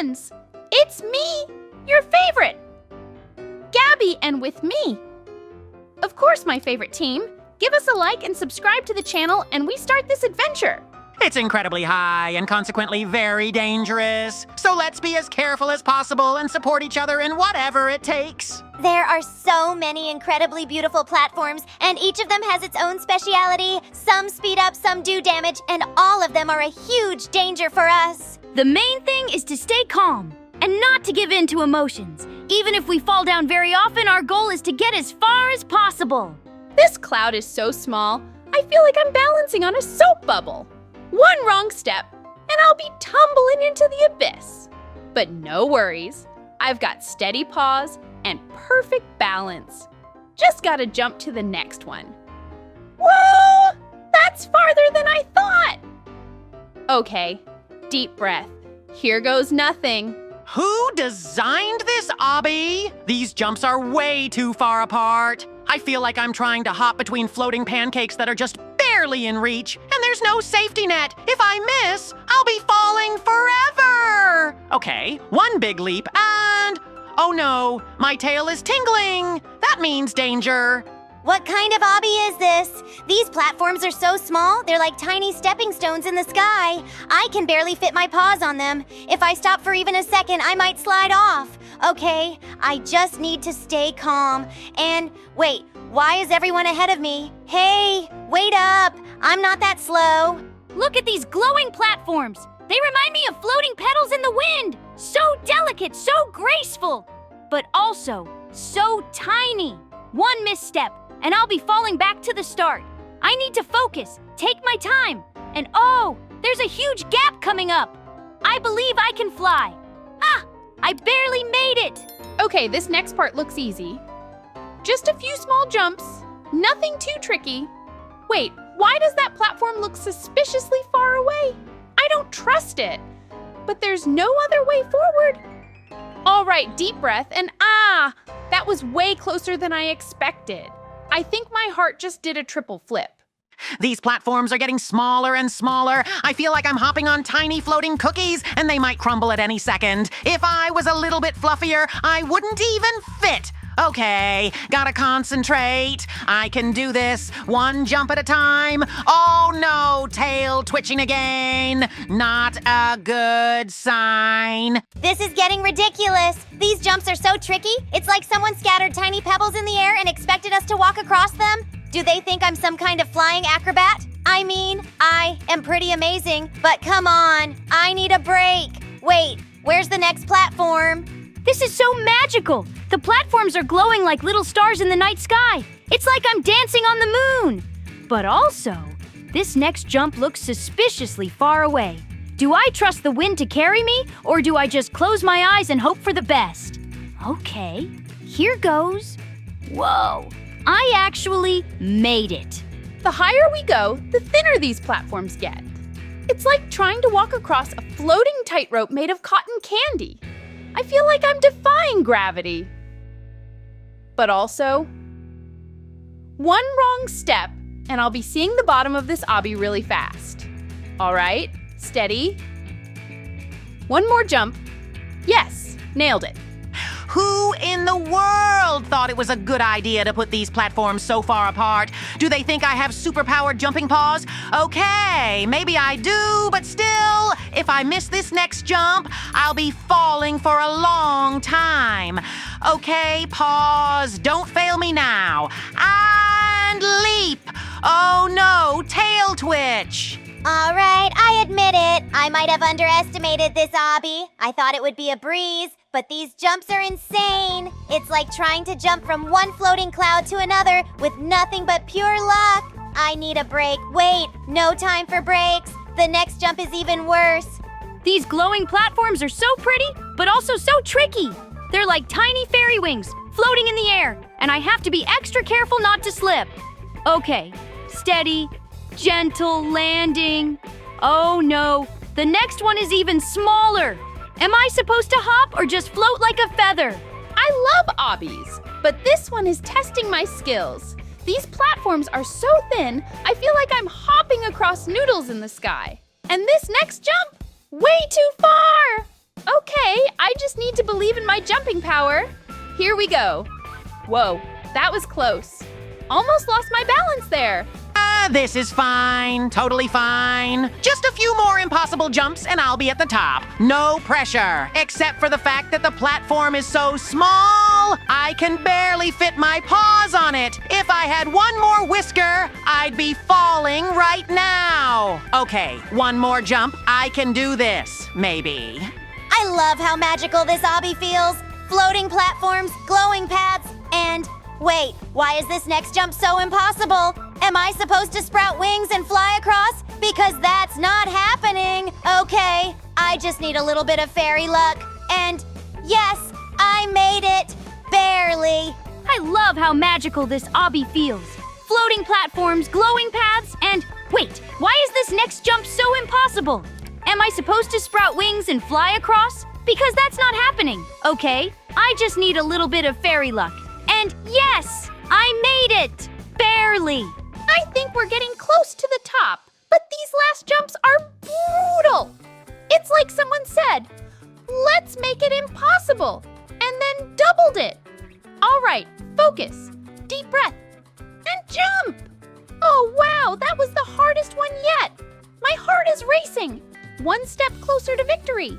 friends! It's me, your favorite, Gabby, and with me, of course, my favorite team. Give us a like and subscribe to the channel, and we start this adventure. It's incredibly high and consequently very dangerous. So let's be as careful as possible and support each other in whatever it takes. There are so many incredibly beautiful platforms, and each of them has its own speciality. Some speed up, some do damage, and all of them are a huge danger for us. The main thing is to stay calm and not to give in to emotions. Even if we fall down very often, our goal is to get as far as possible. This cloud is so small, I feel like I'm balancing on a soap bubble. One wrong step, and I'll be tumbling into the abyss. But no worries, I've got steady paws and perfect balance. Just gotta jump to the next one. Whoa! That's farther than I thought! Okay, deep breath. Here goes nothing. Who designed this, Obby? These jumps are way too far apart. I feel like I'm trying to hop between floating pancakes that are just barely in reach, and there's no safety net. If I miss, I'll be falling forever. Okay, one big leap and... oh no, my tail is tingling. That means danger. What kind of obby is this? These platforms are so small, they're like tiny stepping stones in the sky. I can barely fit my paws on them. If I stop for even a second, I might slide off. Okay, I just need to stay calm. And wait, why is everyone ahead of me? Hey, wait up! I'm not that slow. Look at these glowing platforms. They remind me of floating petals in the wind. So delicate, so graceful, but also so tiny. One misstep, and I'll be falling back to the start. I need to focus, take my time, and oh, there's a huge gap coming up. I believe I can fly. Ah, I barely made it. Okay, this next part looks easy. Just a few small jumps, nothing too tricky. Wait, why does that platform look suspiciously far away? I don't trust it, but there's no other way forward. All right, deep breath, and that was way closer than I expected. I think my heart just did a triple flip. These platforms are getting smaller and smaller. I feel like I'm hopping on tiny floating cookies, and they might crumble at any second. If I was a little bit fluffier, I wouldn't even fit. Okay, gotta concentrate. I can do this, one jump at a time. Oh no, tail twitching again. Not a good sign. This is getting ridiculous. These jumps are so tricky. It's like someone scattered tiny pebbles in the air and expected us to walk across them. Do they think I'm some kind of flying acrobat? I mean, I am pretty amazing, but come on, I need a break. Wait, where's the next platform? This is so magical. The platforms are glowing like little stars in the night sky. It's like I'm dancing on the moon. But also, this next jump looks suspiciously far away. Do I trust the wind to carry me, or do I just close my eyes and hope for the best? Okay, here goes. Whoa, I actually made it. The higher we go, the thinner these platforms get. It's like trying to walk across a floating tightrope made of cotton candy. I feel like I'm defying gravity. But also, one wrong step, and I'll be seeing the bottom of this obby really fast. All right, steady. One more jump. Yes, nailed it. Who in the world thought it was a good idea to put these platforms so far apart? Do they think I have superpowered jumping paws? Okay, maybe I do, but still, if I miss this next jump, I'll be falling for a long time. Okay, paws, don't fail me now. And leap! Oh no, tail twitch! All right, I admit it. I might have underestimated this obby. I thought it would be a breeze, but these jumps are insane. It's like trying to jump from one floating cloud to another with nothing but pure luck. I need a break. Wait, no time for breaks. The next jump is even worse. These glowing platforms are so pretty, but also so tricky. They're like tiny fairy wings floating in the air, and I have to be extra careful not to slip. Okay, steady, gentle landing. Oh no, the next one is even smaller. Am I supposed to hop or just float like a feather? I love obbies, but this one is testing my skills. These platforms are so thin, I feel like I'm hopping across noodles in the sky. And this next jump, way too far! Okay, I just need to believe in my jumping power. Here we go. Whoa, that was close. Almost lost my balance there. This is fine, totally fine. Just a few more impossible jumps and I'll be at the top. No pressure, except for the fact that the platform is so small, I can barely fit my paws on it. If I had one more whisker, I'd be falling right now. Okay, one more jump. I can do this, maybe. I love how magical this obby feels. Floating platforms, glowing paths, and... Wait, why is this next jump so impossible? Am I supposed to sprout wings and fly across? Because that's not happening. Okay, I just need a little bit of fairy luck. And yes, I made it. Barely. I love how magical this obby feels. Floating platforms, glowing paths, and wait, why is this next jump so impossible? Am I supposed to sprout wings and fly across? Because that's not happening. Okay, I just need a little bit of fairy luck. And yes, I made it! Barely. I think we're getting close to the top, but these last jumps are brutal. It's like someone said, let's make it impossible, and then doubled it. All right, focus, deep breath, and jump. Oh wow, that was the hardest one yet. My heart is racing. One step closer to victory.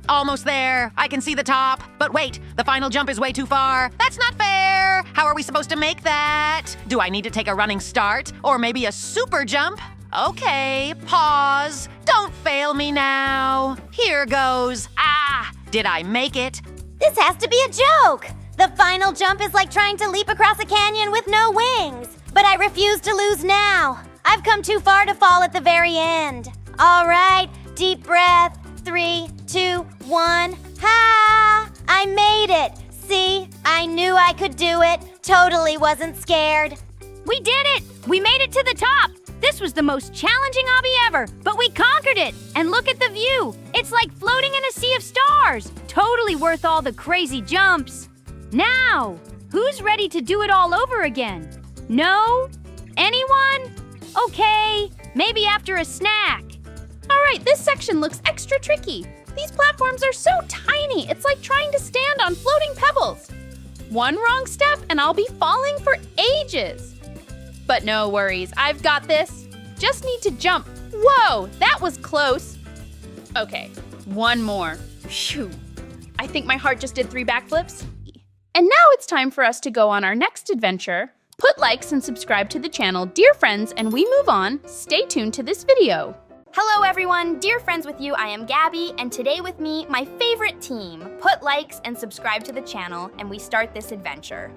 Almost there. I can see the top. But wait, the final jump is way too far. That's not fair. How are we supposed to make that? Do I need to take a running start? Or maybe a super jump? Okay, pause. Don't fail me now. Here goes. Ah, did I make it? This has to be a joke. The final jump is like trying to leap across a canyon with no wings. But I refuse to lose now. I've come too far to fall at the very end. All right, deep breath. 3, 2, 1. Ha! I made it. See, I knew I could do it. Totally wasn't scared. We did it! We made it to the top! This was the most challenging obby ever, but we conquered it! And look at the view! It's like floating in a sea of stars! Totally worth all the crazy jumps! Now, who's ready to do it all over again? No? Anyone? Okay, maybe after a snack. All right, this section looks extra tricky. These platforms are so tiny, it's like trying to stand on floating pebbles. One wrong step and I'll be falling for ages. But no worries, I've got this. Just need to jump. Whoa, that was close. Okay, one more. Phew. I think my heart just did 3 backflips. And now it's time for us to go on our next adventure. Put likes and subscribe to the channel, dear friends, and we move on. Stay tuned to this video. Hello everyone, dear friends with you, I am Gabby, and today with me, my favorite team. Put likes and subscribe to the channel, and we start this adventure.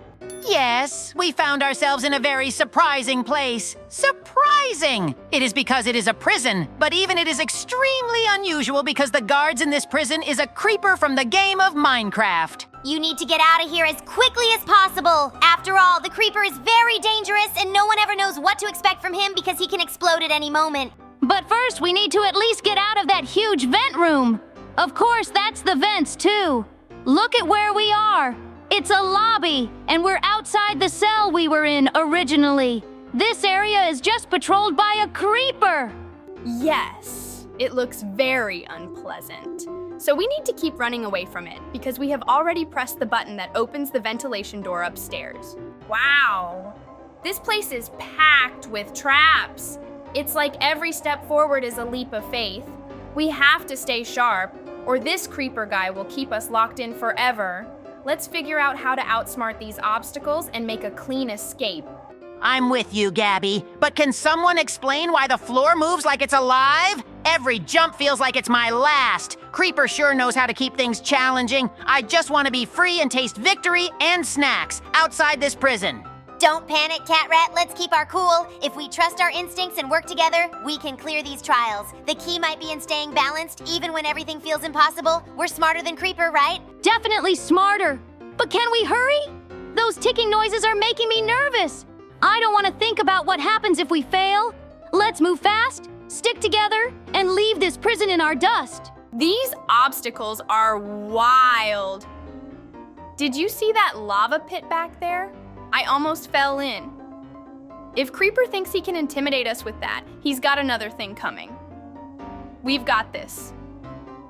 Yes, we found ourselves in a very surprising place. Surprising! It is because it is a prison, but even it is extremely unusual because the guards in this prison is a creeper from the game of Minecraft. You need to get out of here as quickly as possible. After all, the creeper is very dangerous and no one ever knows what to expect from him because he can explode at any moment. But first, we need to at least get out of that huge vent room. Of course, that's the vents, too. Look at where we are. It's a lobby, and we're outside the cell we were in originally. This area is just patrolled by a creeper. Yes, it looks very unpleasant. So we need to keep running away from it because we have already pressed the button that opens the ventilation door upstairs. Wow, this place is packed with traps. It's like every step forward is a leap of faith. We have to stay sharp, or this creeper guy will keep us locked in forever. Let's figure out how to outsmart these obstacles and make a clean escape. I'm with you, Gabby, but can someone explain why the floor moves like it's alive? Every jump feels like it's my last. Creeper sure knows how to keep things challenging. I just want to be free and taste victory and snacks outside this prison. Don't panic, Catrat. Let's keep our cool. If we trust our instincts and work together, we can clear these trials. The key might be in staying balanced, even when everything feels impossible. We're smarter than Creeper, right? Definitely smarter. But can we hurry? Those ticking noises are making me nervous. I don't want to think about what happens if we fail. Let's move fast, stick together, and leave this prison in our dust. These obstacles are wild. Did you see that lava pit back there? I almost fell in. If Creeper thinks he can intimidate us with that, he's got another thing coming. We've got this.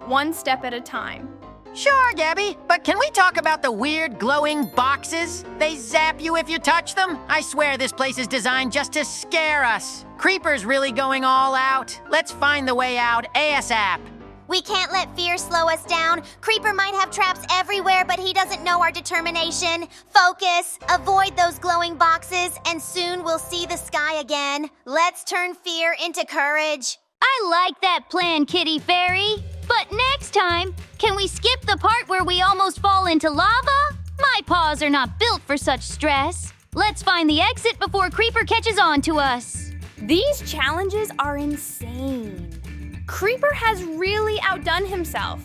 one step at a time. Sure, Gabby, but can we talk about the weird glowing boxes? They zap you if you touch them. I swear this place is designed just to scare us. Creeper's really going all out. Let's find the way out ASAP. We can't let fear slow us down. Creeper might have traps everywhere, but he doesn't know our determination. Focus, avoid those glowing boxes, and soon we'll see the sky again. Let's turn fear into courage. I like that plan, Kitty Fairy. But next time, can we skip the part where we almost fall into lava? My paws are not built for such stress. Let's find the exit before Creeper catches on to us. These challenges are insane. Creeper has really outdone himself.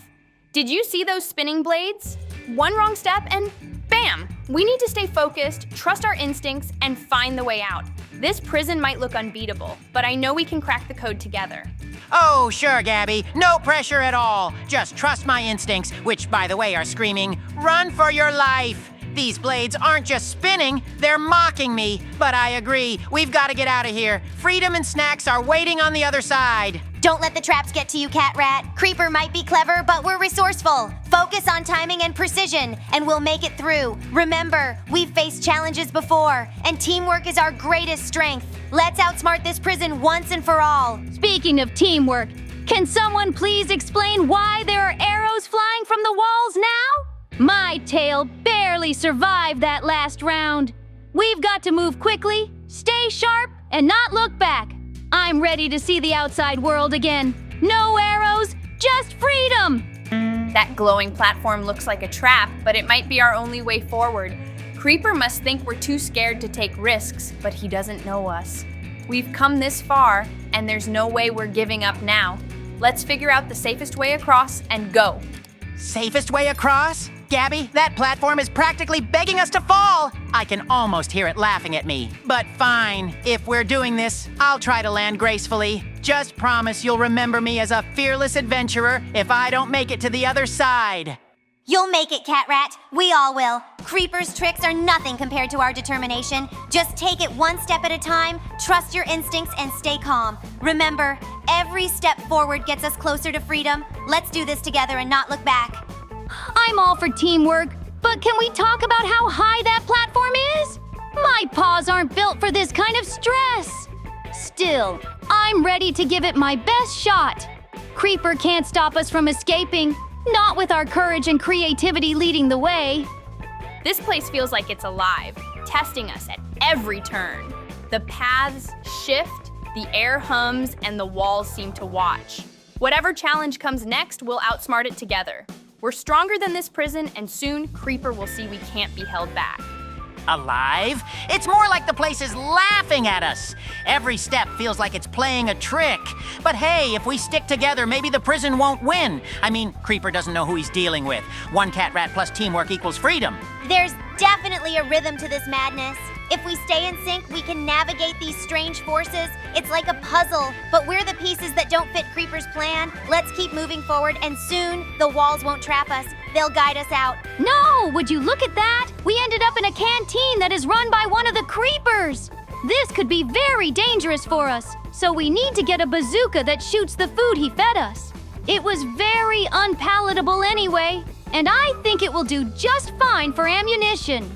Did you see those spinning blades? One wrong step and bam! We need to stay focused, trust our instincts, and find the way out. This prison might look unbeatable, but I know we can crack the code together. Oh, sure, Gabby. No pressure at all. Just trust my instincts, which, by the way, are screaming, "Run for your life!" These blades aren't just spinning, they're mocking me. But I agree, we've got to get out of here. Freedom and snacks are waiting on the other side. Don't let the traps get to you, Catrat. Creeper might be clever, but we're resourceful. Focus on timing and precision, and we'll make it through. Remember, we've faced challenges before, and teamwork is our greatest strength. Let's outsmart this prison once and for all. Speaking of teamwork, can someone please explain why there are arrows flying from the walls now? My tail barely survived that last round. We've got to move quickly, stay sharp, and not look back. I'm ready to see the outside world again. No arrows, just freedom! That glowing platform looks like a trap, but it might be our only way forward. Creeper must think we're too scared to take risks, but he doesn't know us. We've come this far, and there's no way we're giving up now. Let's figure out the safest way across and go. Safest way across? Gabby, that platform is practically begging us to fall. I can almost hear it laughing at me. But fine, if we're doing this, I'll try to land gracefully. Just promise you'll remember me as a fearless adventurer if I don't make it to the other side. You'll make it, Catrat. We all will. Creeper's tricks are nothing compared to our determination. Just take it one step at a time, trust your instincts, and stay calm. Remember, every step forward gets us closer to freedom. Let's do this together and not look back. I'm all for teamwork, but can we talk about how high that platform is? My paws aren't built for this kind of stress. Still, I'm ready to give it my best shot. Creeper can't stop us from escaping, not with our courage and creativity leading the way. This place feels like it's alive, testing us at every turn. The paths shift, the air hums, and the walls seem to watch. Whatever challenge comes next, we'll outsmart it together. We're stronger than this prison, and soon Creeper will see we can't be held back. Alive? It's more like the place is laughing at us. Every step feels like it's playing a trick. But hey, if we stick together, maybe the prison won't win. I mean, Creeper doesn't know who he's dealing with. One Catrat plus teamwork equals freedom. There's definitely a rhythm to this madness. If we stay in sync, we can navigate these strange forces. It's like a puzzle, but we're the pieces that don't fit Creeper's plan. Let's keep moving forward, and soon the walls won't trap us. They'll guide us out. No, would you look at that? We ended up in a canteen that is run by one of the Creepers. This could be very dangerous for us, so we need to get a bazooka that shoots the food he fed us. It was very unpalatable anyway, and I think it will do just fine for ammunition.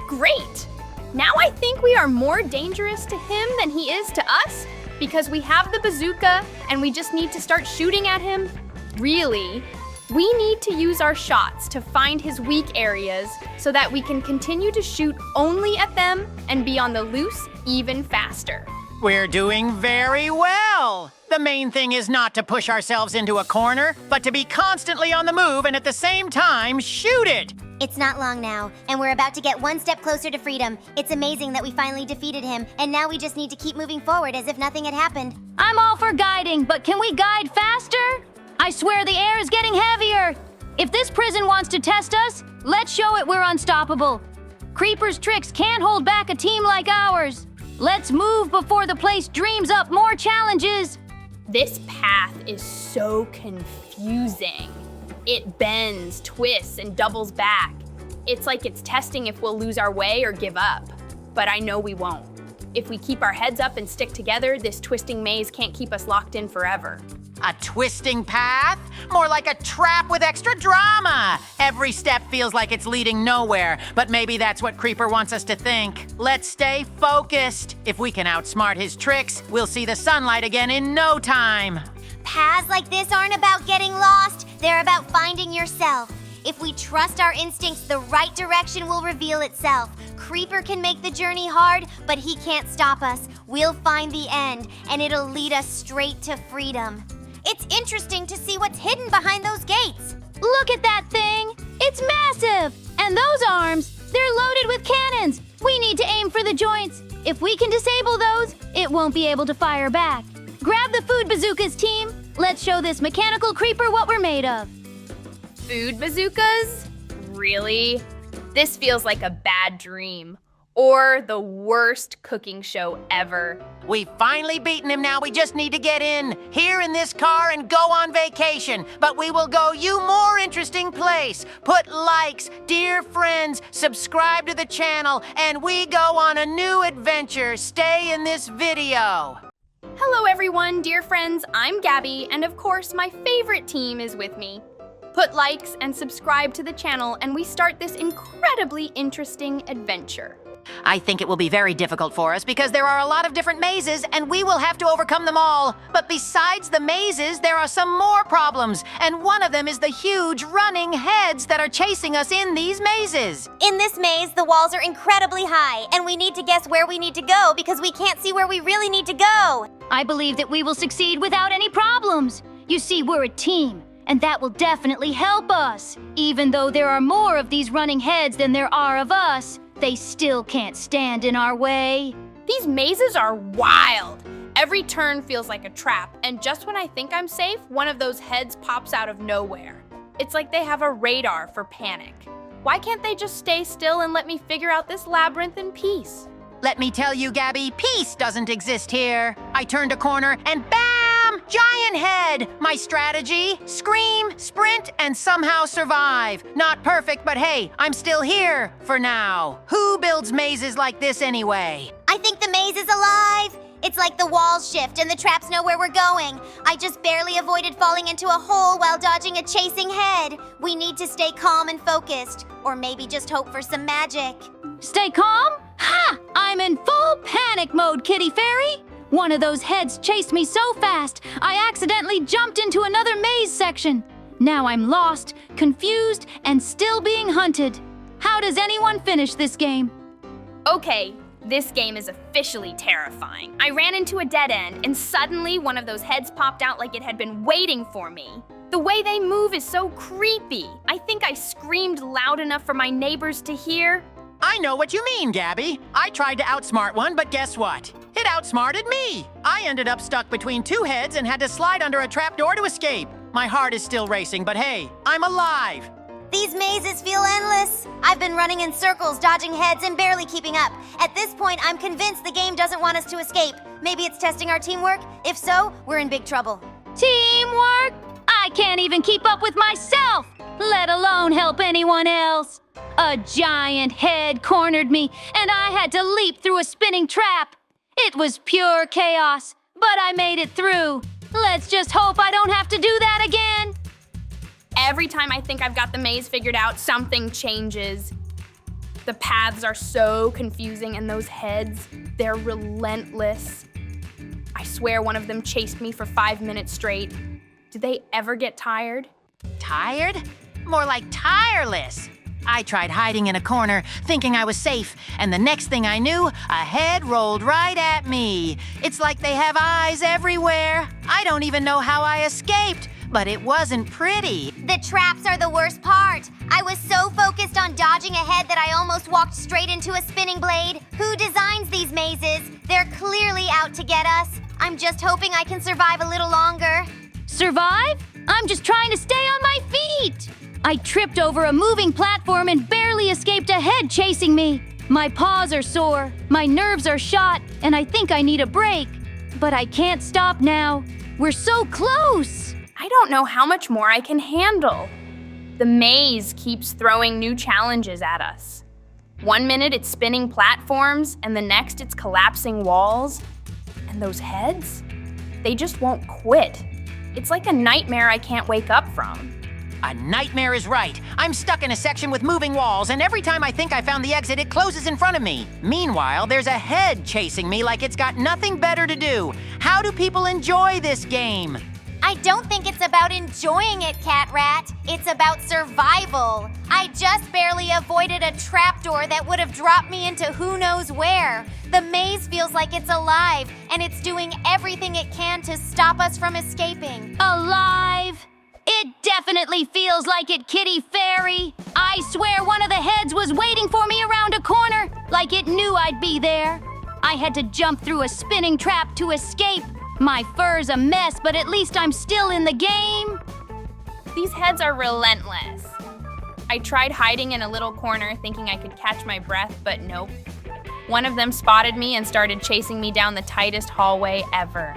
Great! Now I think we are more dangerous to him than he is to us because we have the bazooka and we just need to start shooting at him. Really, we need to use our shots to find his weak areas so that we can continue to shoot only at them and be on the loose even faster. We're doing very well. The main thing is not to push ourselves into a corner, but to be constantly on the move and at the same time shoot it. It's not long now, and we're about to get one step closer to freedom. It's amazing that we finally defeated him, and now we just need to keep moving forward as if nothing had happened. I'm all for guiding, but can we guide faster? I swear the air is getting heavier. If this prison wants to test us, let's show it we're unstoppable. Creeper's tricks can't hold back a team like ours. Let's move before the place dreams up more challenges. This path is so confusing. It bends, twists, and doubles back. It's like it's testing if we'll lose our way or give up. But I know we won't. If we keep our heads up and stick together, this twisting maze can't keep us locked in forever. A twisting path? More like a trap with extra drama. Every step feels like it's leading nowhere, but maybe that's what Creeper wants us to think. Let's stay focused. If we can outsmart his tricks, we'll see the sunlight again in no time. Paths like this aren't about getting lost, they're about finding yourself. If we trust our instincts, the right direction will reveal itself. Creeper can make the journey hard, but he can't stop us. We'll find the end, and it'll lead us straight to freedom. It's interesting to see what's hidden behind those gates. Look at that thing! It's massive! And those arms, they're loaded with cannons! We need to aim for the joints. If we can disable those, it won't be able to fire back. Grab the food bazookas, team! Let's show this mechanical creeper what we're made of. Food bazookas? Really? This feels like a bad dream. Or the worst cooking show ever. We've finally beaten him now. We just need to get in, here in this car, and go on vacation. But we will go you more interesting place. Put likes, dear friends, subscribe to the channel, and we go on a new adventure. Stay in this video. Hello everyone, dear friends, I'm Gabby, and of course my favorite team is with me. Put likes and subscribe to the channel, and we start this incredibly interesting adventure. I think it will be very difficult for us because there are a lot of different mazes and we will have to overcome them all. But besides the mazes, there are some more problems, and one of them is the huge running heads that are chasing us in these mazes. In this maze, the walls are incredibly high, and we need to guess where we need to go because we can't see where we really need to go. I believe that we will succeed without any problems. You see, we're a team, and that will definitely help us. Even though there are more of these running heads than there are of us, they still can't stand in our way. These mazes are wild. Every turn feels like a trap, and just when I think I'm safe, one of those heads pops out of nowhere. It's like they have a radar for panic. Why can't they just stay still and let me figure out this labyrinth in peace? Let me tell you, Gabby, peace doesn't exist here. I turned a corner and bam! Giant head! My strategy? Scream, sprint, and somehow survive. Not perfect, but hey, I'm still here for now. Who builds mazes like this anyway? I think the maze is alive. It's like the walls shift and the traps know where we're going. I just barely avoided falling into a hole while dodging a chasing head. We need to stay calm and focused, or maybe just hope for some magic. Stay calm? Ha! I'm in full panic mode, Kitty Fairy! One of those heads chased me so fast, I accidentally jumped into another maze section. Now I'm lost, confused, and still being hunted. How does anyone finish this game? Okay, this game is officially terrifying. I ran into a dead end, and suddenly one of those heads popped out like it had been waiting for me. The way they move is so creepy. I think I screamed loud enough for my neighbors to hear. I know what you mean, Gabby. I tried to outsmart one, but guess what? It outsmarted me. I ended up stuck between two heads and had to slide under a trapdoor to escape. My heart is still racing, but hey, I'm alive. These mazes feel endless. I've been running in circles, dodging heads, and barely keeping up. At this point, I'm convinced the game doesn't want us to escape. Maybe it's testing our teamwork? If so, we're in big trouble. Teamwork? I can't even keep up with myself, let alone help anyone else. A giant head cornered me, and I had to leap through a spinning trap. It was pure chaos, but I made it through. Let's just hope I don't have to do that again. Every time I think I've got the maze figured out, something changes. The paths are so confusing, and those heads, they're relentless. I swear one of them chased me for 5 minutes straight. Do they ever get tired? Tired? More like tireless. I tried hiding in a corner, thinking I was safe, and the next thing I knew, a head rolled right at me. It's like they have eyes everywhere. I don't even know how I escaped, but it wasn't pretty. The traps are the worst part. I was so focused on dodging a head that I almost walked straight into a spinning blade. Who designs these mazes? They're clearly out to get us. I'm just hoping I can survive a little longer. Survive? I'm just trying to stay on my feet. I tripped over a moving platform and barely escaped a head chasing me. My paws are sore, my nerves are shot, and I think I need a break. But I can't stop now. We're so close. I don't know how much more I can handle. The maze keeps throwing new challenges at us. 1 minute it's spinning platforms, and the next it's collapsing walls. And those heads? They just won't quit. It's like a nightmare I can't wake up from. A nightmare is right. I'm stuck in a section with moving walls, and every time I think I found the exit, it closes in front of me. Meanwhile, there's a head chasing me like it's got nothing better to do. How do people enjoy this game? I don't think it's about enjoying it, Catrat. It's about survival. I just barely avoided a trapdoor that would have dropped me into who knows where. The maze feels like it's alive, and it's doing everything it can to stop us from escaping. Alive? It definitely feels like it, Kitty Fairy. I swear one of the heads was waiting for me around a corner, like it knew I'd be there. I had to jump through a spinning trap to escape. My fur's a mess, but at least I'm still in the game. These heads are relentless. I tried hiding in a little corner thinking I could catch my breath, but nope. One of them spotted me and started chasing me down the tightest hallway ever.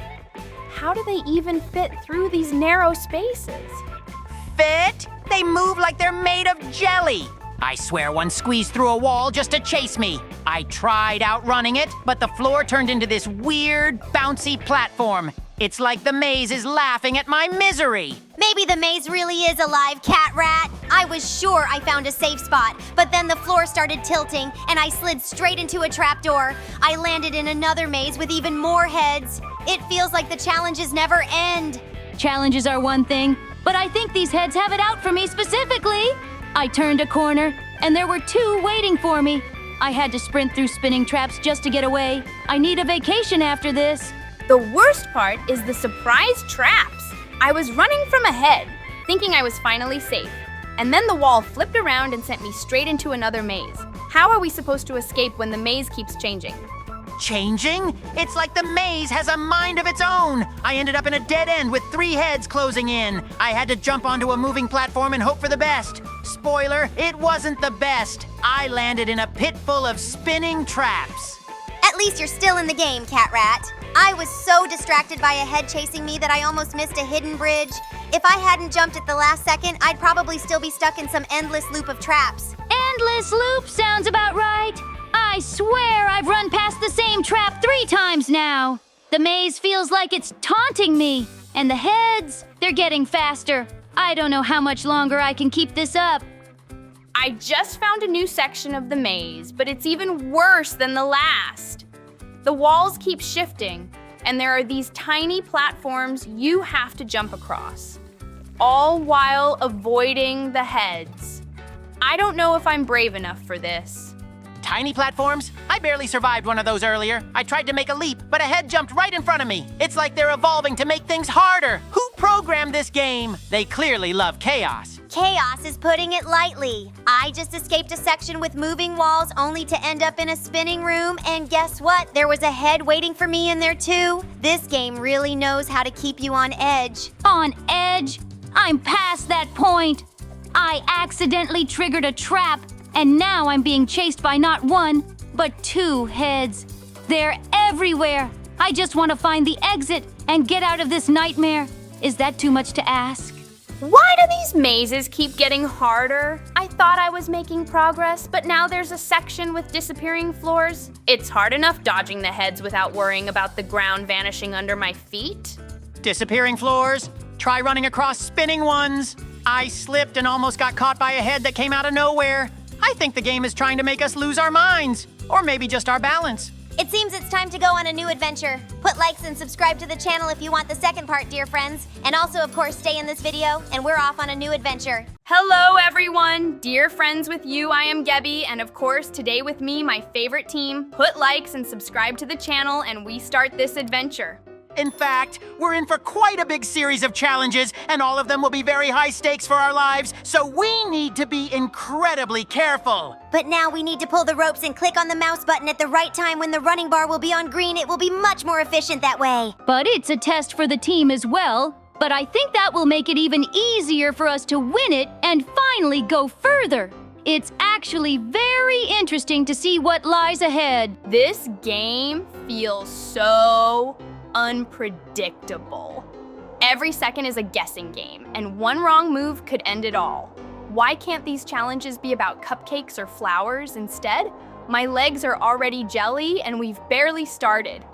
How do they even fit through these narrow spaces? Fit? They move like they're made of jelly. I swear one squeezed through a wall just to chase me. I tried outrunning it, but the floor turned into this weird, bouncy platform. It's like the maze is laughing at my misery. Maybe the maze really is alive, Catrat. I was sure I found a safe spot, but then the floor started tilting and I slid straight into a trapdoor. I landed in another maze with even more heads. It feels like the challenges never end. Challenges are one thing, but I think these heads have it out for me specifically. I turned a corner, and there were 2 waiting for me. I had to sprint through spinning traps just to get away. I need a vacation after this. The worst part is the surprise traps. I was running from a head, thinking I was finally safe. And then the wall flipped around and sent me straight into another maze. How are we supposed to escape when the maze keeps changing? Changing? It's like the maze has a mind of its own. I ended up in a dead end with 3 heads closing in. I had to jump onto a moving platform and hope for the best. Spoiler, it wasn't the best. I landed in a pit full of spinning traps. At least you're still in the game, Catrat. I was so distracted by a head chasing me that I almost missed a hidden bridge. If I hadn't jumped at the last second, I'd probably still be stuck in some endless loop of traps. Endless loop sounds about right. I swear I've run past the same trap 3 times now. The maze feels like it's taunting me. And the heads, they're getting faster. I don't know how much longer I can keep this up. I just found a new section of the maze, but it's even worse than the last. The walls keep shifting, and there are these tiny platforms you have to jump across, all while avoiding the heads. I don't know if I'm brave enough for this. Tiny platforms? I barely survived one of those earlier. I tried to make a leap, but a head jumped right in front of me. It's like they're evolving to make things harder. Who programmed this game? They clearly love chaos. Chaos is putting it lightly. I just escaped a section with moving walls only to end up in a spinning room, and guess what? There was a head waiting for me in there too. This game really knows how to keep you on edge. On edge? I'm past that point. I accidentally triggered a trap, and now I'm being chased by not 1, but 2 heads. They're everywhere. I just want to find the exit and get out of this nightmare. Is that too much to ask? Why do these mazes keep getting harder? I thought I was making progress, but now there's a section with disappearing floors. It's hard enough dodging the heads without worrying about the ground vanishing under my feet. Disappearing floors? Try running across spinning ones. I slipped and almost got caught by a head that came out of nowhere. I think the game is trying to make us lose our minds, or maybe just our balance. It seems it's time to go on a new adventure. Put likes and subscribe to the channel if you want the second part, dear friends. And also, of course, stay in this video, and we're off on a new adventure. Hello, everyone. Dear friends with you, I am Gabby, and of course, today with me, my favorite team. Put likes and subscribe to the channel, and we start this adventure. In fact, we're in for quite a big series of challenges, and all of them will be very high stakes for our lives, so we need to be incredibly careful. But now we need to pull the ropes and click on the mouse button at the right time when the running bar will be on green. It will be much more efficient that way. But it's a test for the team as well. But I think that will make it even easier for us to win it and finally go further. It's actually very interesting to see what lies ahead. This game feels so unpredictable. Every second is a guessing game, and one wrong move could end it all. Why can't these challenges be about cupcakes or flowers instead? My legs are already jelly and we've barely started.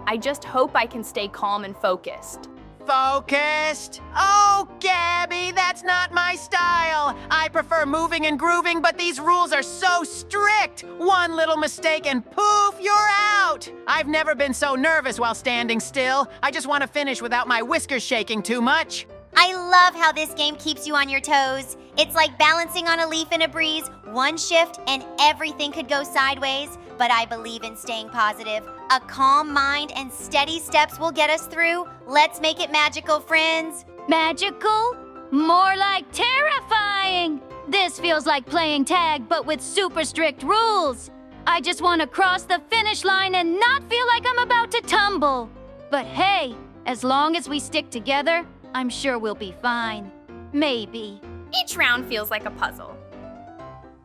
I just hope I can stay calm and focused. Focused? Oh, Gabby, that's not my style. I prefer moving and grooving, but these rules are so strict. One little mistake and poof, you're out. I've never been so nervous while standing still. I just want to finish without my whiskers shaking too much. I love how this game keeps you on your toes. It's like balancing on a leaf in a breeze. One shift and everything could go sideways, but I believe in staying positive. A calm mind and steady steps will get us through. Let's make it magical, friends. Magical? More like terrifying! This feels like playing tag, but with super strict rules. I just want to cross the finish line and not feel like I'm about to tumble. But hey, as long as we stick together, I'm sure we'll be fine. Maybe. Each round feels like a puzzle.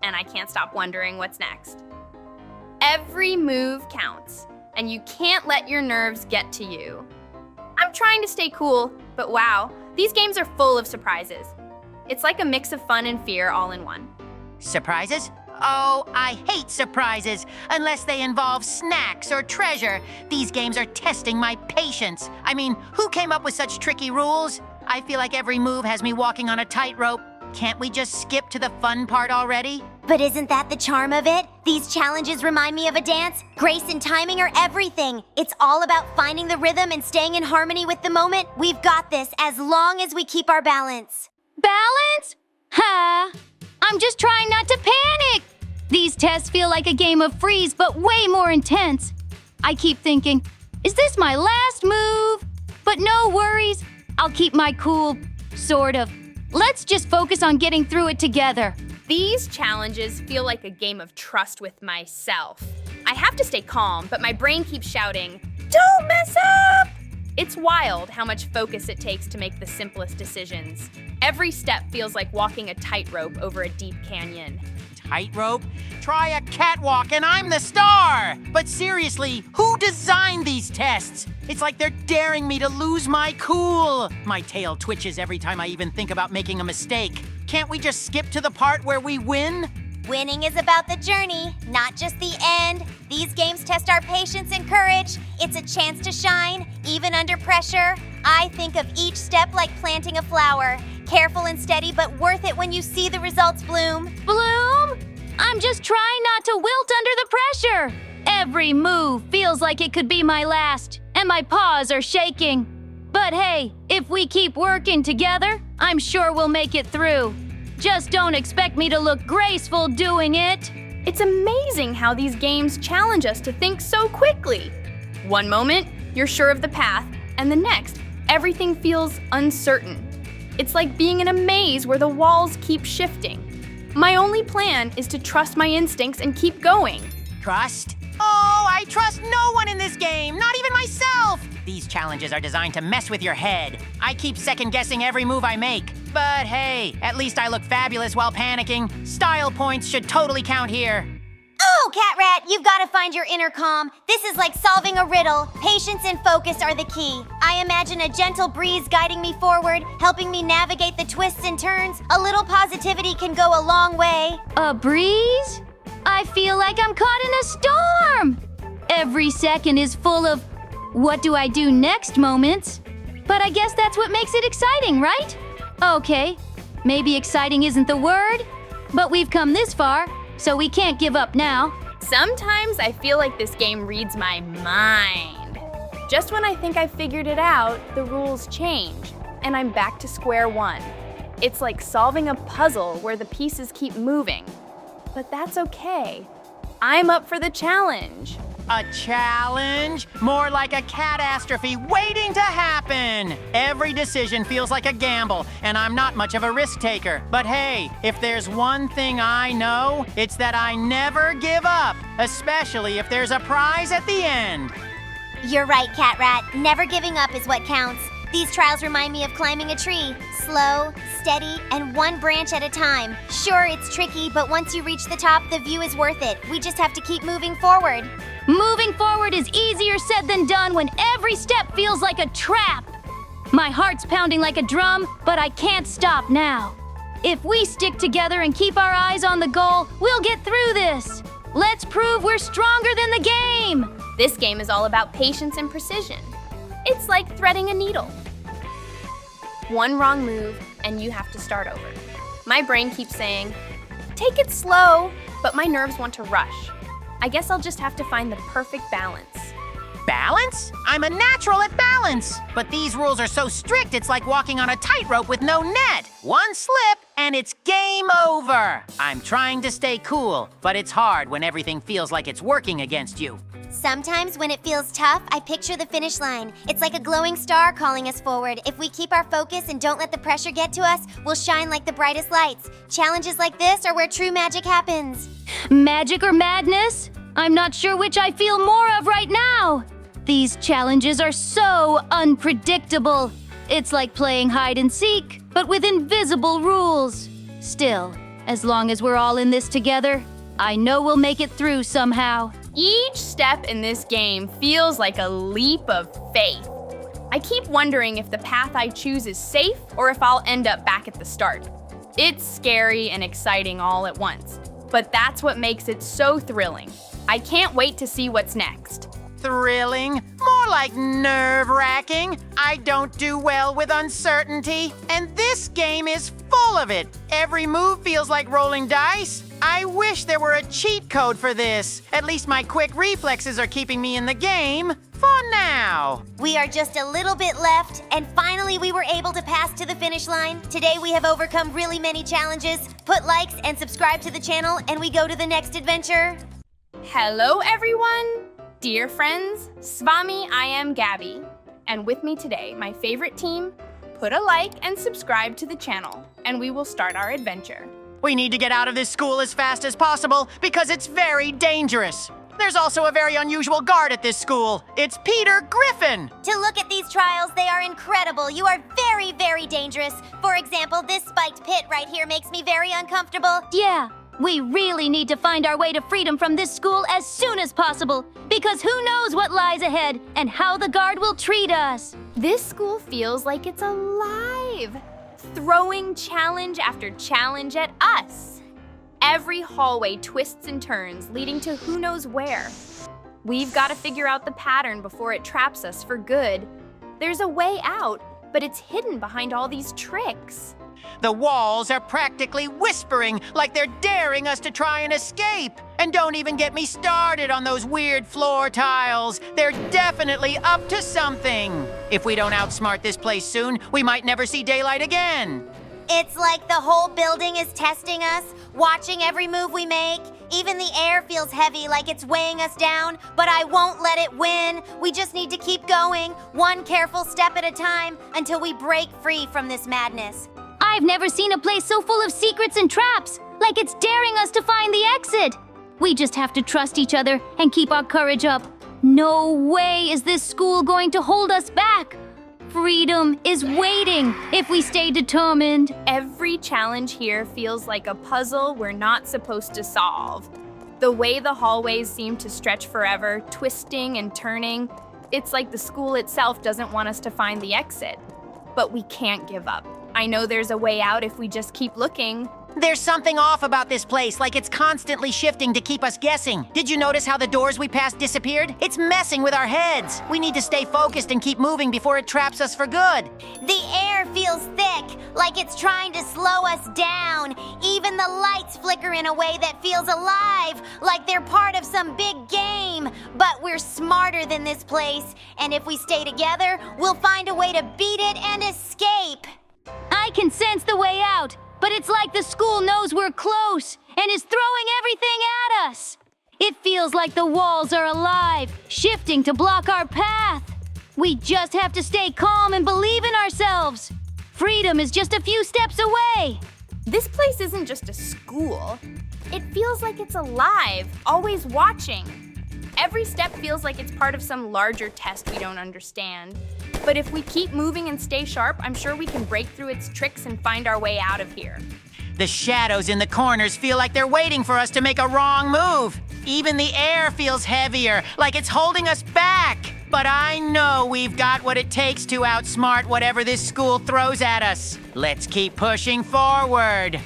And I can't stop wondering what's next. Every move counts, and you can't let your nerves get to you. I'm trying to stay cool, but wow, these games are full of surprises. It's like a mix of fun and fear all in one. Surprises? Oh, I hate surprises, unless they involve snacks or treasure. These games are testing my patience. I mean, who came up with such tricky rules? I feel like every move has me walking on a tightrope. Can't we just skip to the fun part already? But isn't that the charm of it? These challenges remind me of a dance. Grace and timing are everything. It's all about finding the rhythm and staying in harmony with the moment. We've got this as long as we keep our balance. Balance? Ha! I'm just trying not to panic! These tests feel like a game of freeze, but way more intense. I keep thinking, is this my last move? But no worries, I'll keep my cool, sort of. Let's just focus on getting through it together. These challenges feel like a game of trust with myself. I have to stay calm, but my brain keeps shouting, "Don't mess up!" It's wild how much focus it takes to make the simplest decisions. Every step feels like walking a tightrope over a deep canyon. Tightrope? Try a catwalk and I'm the star! But seriously, who designed these tests? It's like they're daring me to lose my cool. My tail twitches every time I even think about making a mistake. Can't we just skip to the part where we win? Winning is about the journey, not just the end. These games test our patience and courage. It's a chance to shine, even under pressure. I think of each step like planting a flower. Careful and steady, but worth it when you see the results bloom. Bloom? I'm just trying not to wilt under the pressure. Every move feels like it could be my last, and my paws are shaking. But hey, if we keep working together, I'm sure we'll make it through. Just don't expect me to look graceful doing it. It's amazing how these games challenge us to think so quickly. One moment, you're sure of the path, and the next, everything feels uncertain. It's like being in a maze where the walls keep shifting. My only plan is to trust my instincts and keep going. Trust? Oh, I trust no one in this game, not even myself! These challenges are designed to mess with your head. I keep second-guessing every move I make. But hey, at least I look fabulous while panicking. Style points should totally count here. Oh, Catrat, you've got to find your inner calm. This is like solving a riddle. Patience and focus are the key. I imagine a gentle breeze guiding me forward, helping me navigate the twists and turns. A little positivity can go a long way. A breeze? I feel like I'm caught in a storm. Every second is full of what do I do next moments. But I guess that's what makes it exciting, right? Okay, maybe exciting isn't the word, but we've come this far, so we can't give up now. Sometimes I feel like this game reads my mind. Just when I think I've figured it out, the rules change, and I'm back to square one. It's like solving a puzzle where the pieces keep moving. But that's okay. I'm up for the challenge. A challenge? More like a catastrophe waiting to happen! Every decision feels like a gamble, and I'm not much of a risk taker. But hey, if there's one thing I know, it's that I never give up, especially if there's a prize at the end. You're right, Catrat. Never giving up is what counts. These trials remind me of climbing a tree. Slow, steady, and one branch at a time. Sure, it's tricky, but once you reach the top, the view is worth it. We just have to keep moving forward. Moving forward is easier said than done when every step feels like a trap. My heart's pounding like a drum, but I can't stop now. If we stick together and keep our eyes on the goal, we'll get through this. Let's prove we're stronger than the game. This game is all about patience and precision. It's like threading a needle. One wrong move, and you have to start over. My brain keeps saying, take it slow, but my nerves want to rush. I guess I'll just have to find the perfect balance. Balance? I'm a natural at balance. But these rules are so strict, it's like walking on a tightrope with no net. One slip, and it's game over. I'm trying to stay cool, but it's hard when everything feels like it's working against you. Sometimes when it feels tough, I picture the finish line. It's like a glowing star calling us forward. If we keep our focus and don't let the pressure get to us, we'll shine like the brightest lights. Challenges like this are where true magic happens. Magic or madness? I'm not sure which I feel more of right now. These challenges are so unpredictable. It's like playing hide and seek, but with invisible rules. Still, as long as we're all in this together, I know we'll make it through somehow. Each step in this game feels like a leap of faith. I keep wondering if the path I choose is safe or if I'll end up back at the start. It's scary and exciting all at once, but that's what makes it so thrilling. I can't wait to see what's next. Thrilling? More like nerve-wracking. I don't do well with uncertainty, and this game is full of it. Every move feels like rolling dice. I wish there were a cheat code for this. At least my quick reflexes are keeping me in the game for now. We are just a little bit left, and finally we were able to pass to the finish line. Today we have overcome really many challenges. Put likes and subscribe to the channel, and we go to the next adventure. Hello, everyone! Dear friends, Svami, I am Gabby. And with me today, my favorite team, put a like and subscribe to the channel, and we will start our adventure. We need to get out of this school as fast as possible because it's very dangerous. There's also a very unusual guard at this school. It's Peter Griffin. To look at these trials, they are incredible. You are very, very dangerous. For example, this spiked pit right here makes me very uncomfortable. Yeah, we really need to find our way to freedom from this school as soon as possible, because who knows what lies ahead and how the guard will treat us. This school feels like it's alive, throwing challenge after challenge at us. Every hallway twists and turns, leading to who knows where. We've got to figure out the pattern before it traps us for good. There's a way out, but it's hidden behind all these tricks. The walls are practically whispering like they're daring us to try and escape. And don't even get me started on those weird floor tiles. They're definitely up to something. If we don't outsmart this place soon, we might never see daylight again. It's like the whole building is testing us, watching every move we make. Even the air feels heavy, like it's weighing us down, but I won't let it win. We just need to keep going, one careful step at a time, until we break free from this madness. I've never seen a place so full of secrets and traps, like it's daring us to find the exit. We just have to trust each other and keep our courage up. No way is this school going to hold us back. Freedom is waiting if we stay determined. Every challenge here feels like a puzzle we're not supposed to solve. The way the hallways seem to stretch forever, twisting and turning, it's like the school itself doesn't want us to find the exit. But we can't give up. I know there's a way out if we just keep looking. There's something off about this place, like it's constantly shifting to keep us guessing. Did you notice how the doors we passed disappeared? It's messing with our heads. We need to stay focused and keep moving before it traps us for good. The air feels thick, like it's trying to slow us down. Even the lights flicker in a way that feels alive, like they're part of some big game. But we're smarter than this place, and if we stay together, we'll find a way to beat it and escape. I can sense the way out, but it's like the school knows we're close and is throwing everything at us. It feels like the walls are alive, shifting to block our path. We just have to stay calm and believe in ourselves. Freedom is just a few steps away. This place isn't just a school. It feels like it's alive, always watching. Every step feels like it's part of some larger test we don't understand. But if we keep moving and stay sharp, I'm sure we can break through its tricks and find our way out of here. The shadows in the corners feel like they're waiting for us to make a wrong move. Even the air feels heavier, like it's holding us back. But I know we've got what it takes to outsmart whatever this school throws at us. Let's keep pushing forward.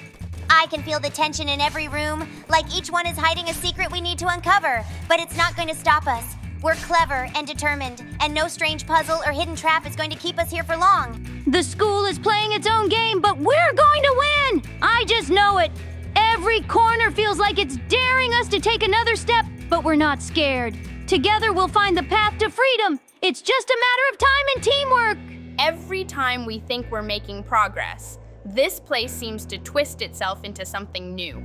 I can feel the tension in every room, like each one is hiding a secret we need to uncover. But it's not going to stop us. We're clever and determined, and no strange puzzle or hidden trap is going to keep us here for long. The school is playing its own game, but we're going to win! I just know it. Every corner feels like it's daring us to take another step, but we're not scared. Together we'll find the path to freedom. It's just a matter of time and teamwork. Every time we think we're making progress, this place seems to twist itself into something new.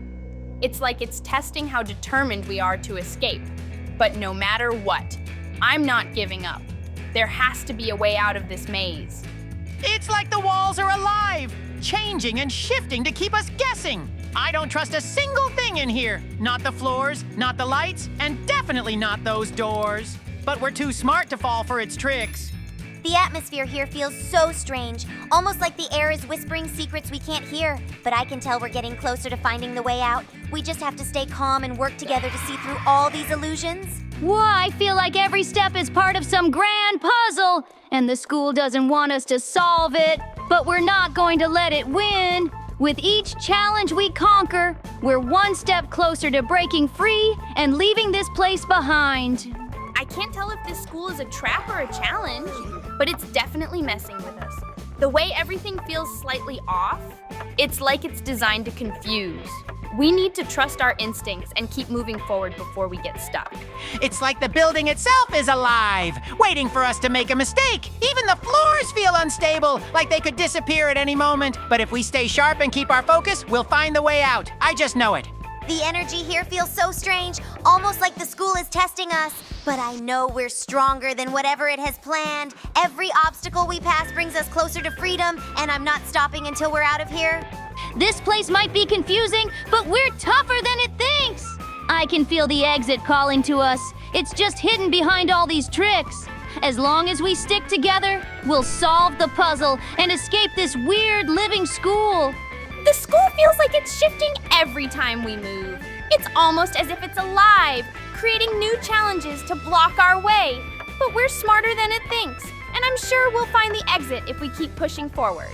It's like it's testing how determined we are to escape. But no matter what, I'm not giving up. There has to be a way out of this maze. It's like the walls are alive, changing and shifting to keep us guessing. I don't trust a single thing in here. Not the floors, not the lights, and definitely not those doors. But we're too smart to fall for its tricks. The atmosphere here feels so strange, almost like the air is whispering secrets we can't hear. But I can tell we're getting closer to finding the way out. We just have to stay calm and work together to see through all these illusions. Whoa, I feel like every step is part of some grand puzzle, and the school doesn't want us to solve it, but we're not going to let it win. With each challenge we conquer, we're one step closer to breaking free and leaving this place behind. I can't tell if this school is a trap or a challenge, but it's definitely messing with us. The way everything feels slightly off, it's like it's designed to confuse. We need to trust our instincts and keep moving forward before we get stuck. It's like the building itself is alive, waiting for us to make a mistake. Even the floors feel unstable, like they could disappear at any moment. But if we stay sharp and keep our focus, we'll find the way out. I just know it. The energy here feels so strange, almost like the school is testing us. But I know we're stronger than whatever it has planned. Every obstacle we pass brings us closer to freedom, and I'm not stopping until we're out of here. This place might be confusing, but we're tougher than it thinks. I can feel the exit calling to us. It's just hidden behind all these tricks. As long as we stick together, we'll solve the puzzle and escape this weird living school. The school feels like it's shifting every time we move. It's almost as if it's alive, creating new challenges to block our way. But we're smarter than it thinks, and I'm sure we'll find the exit if we keep pushing forward.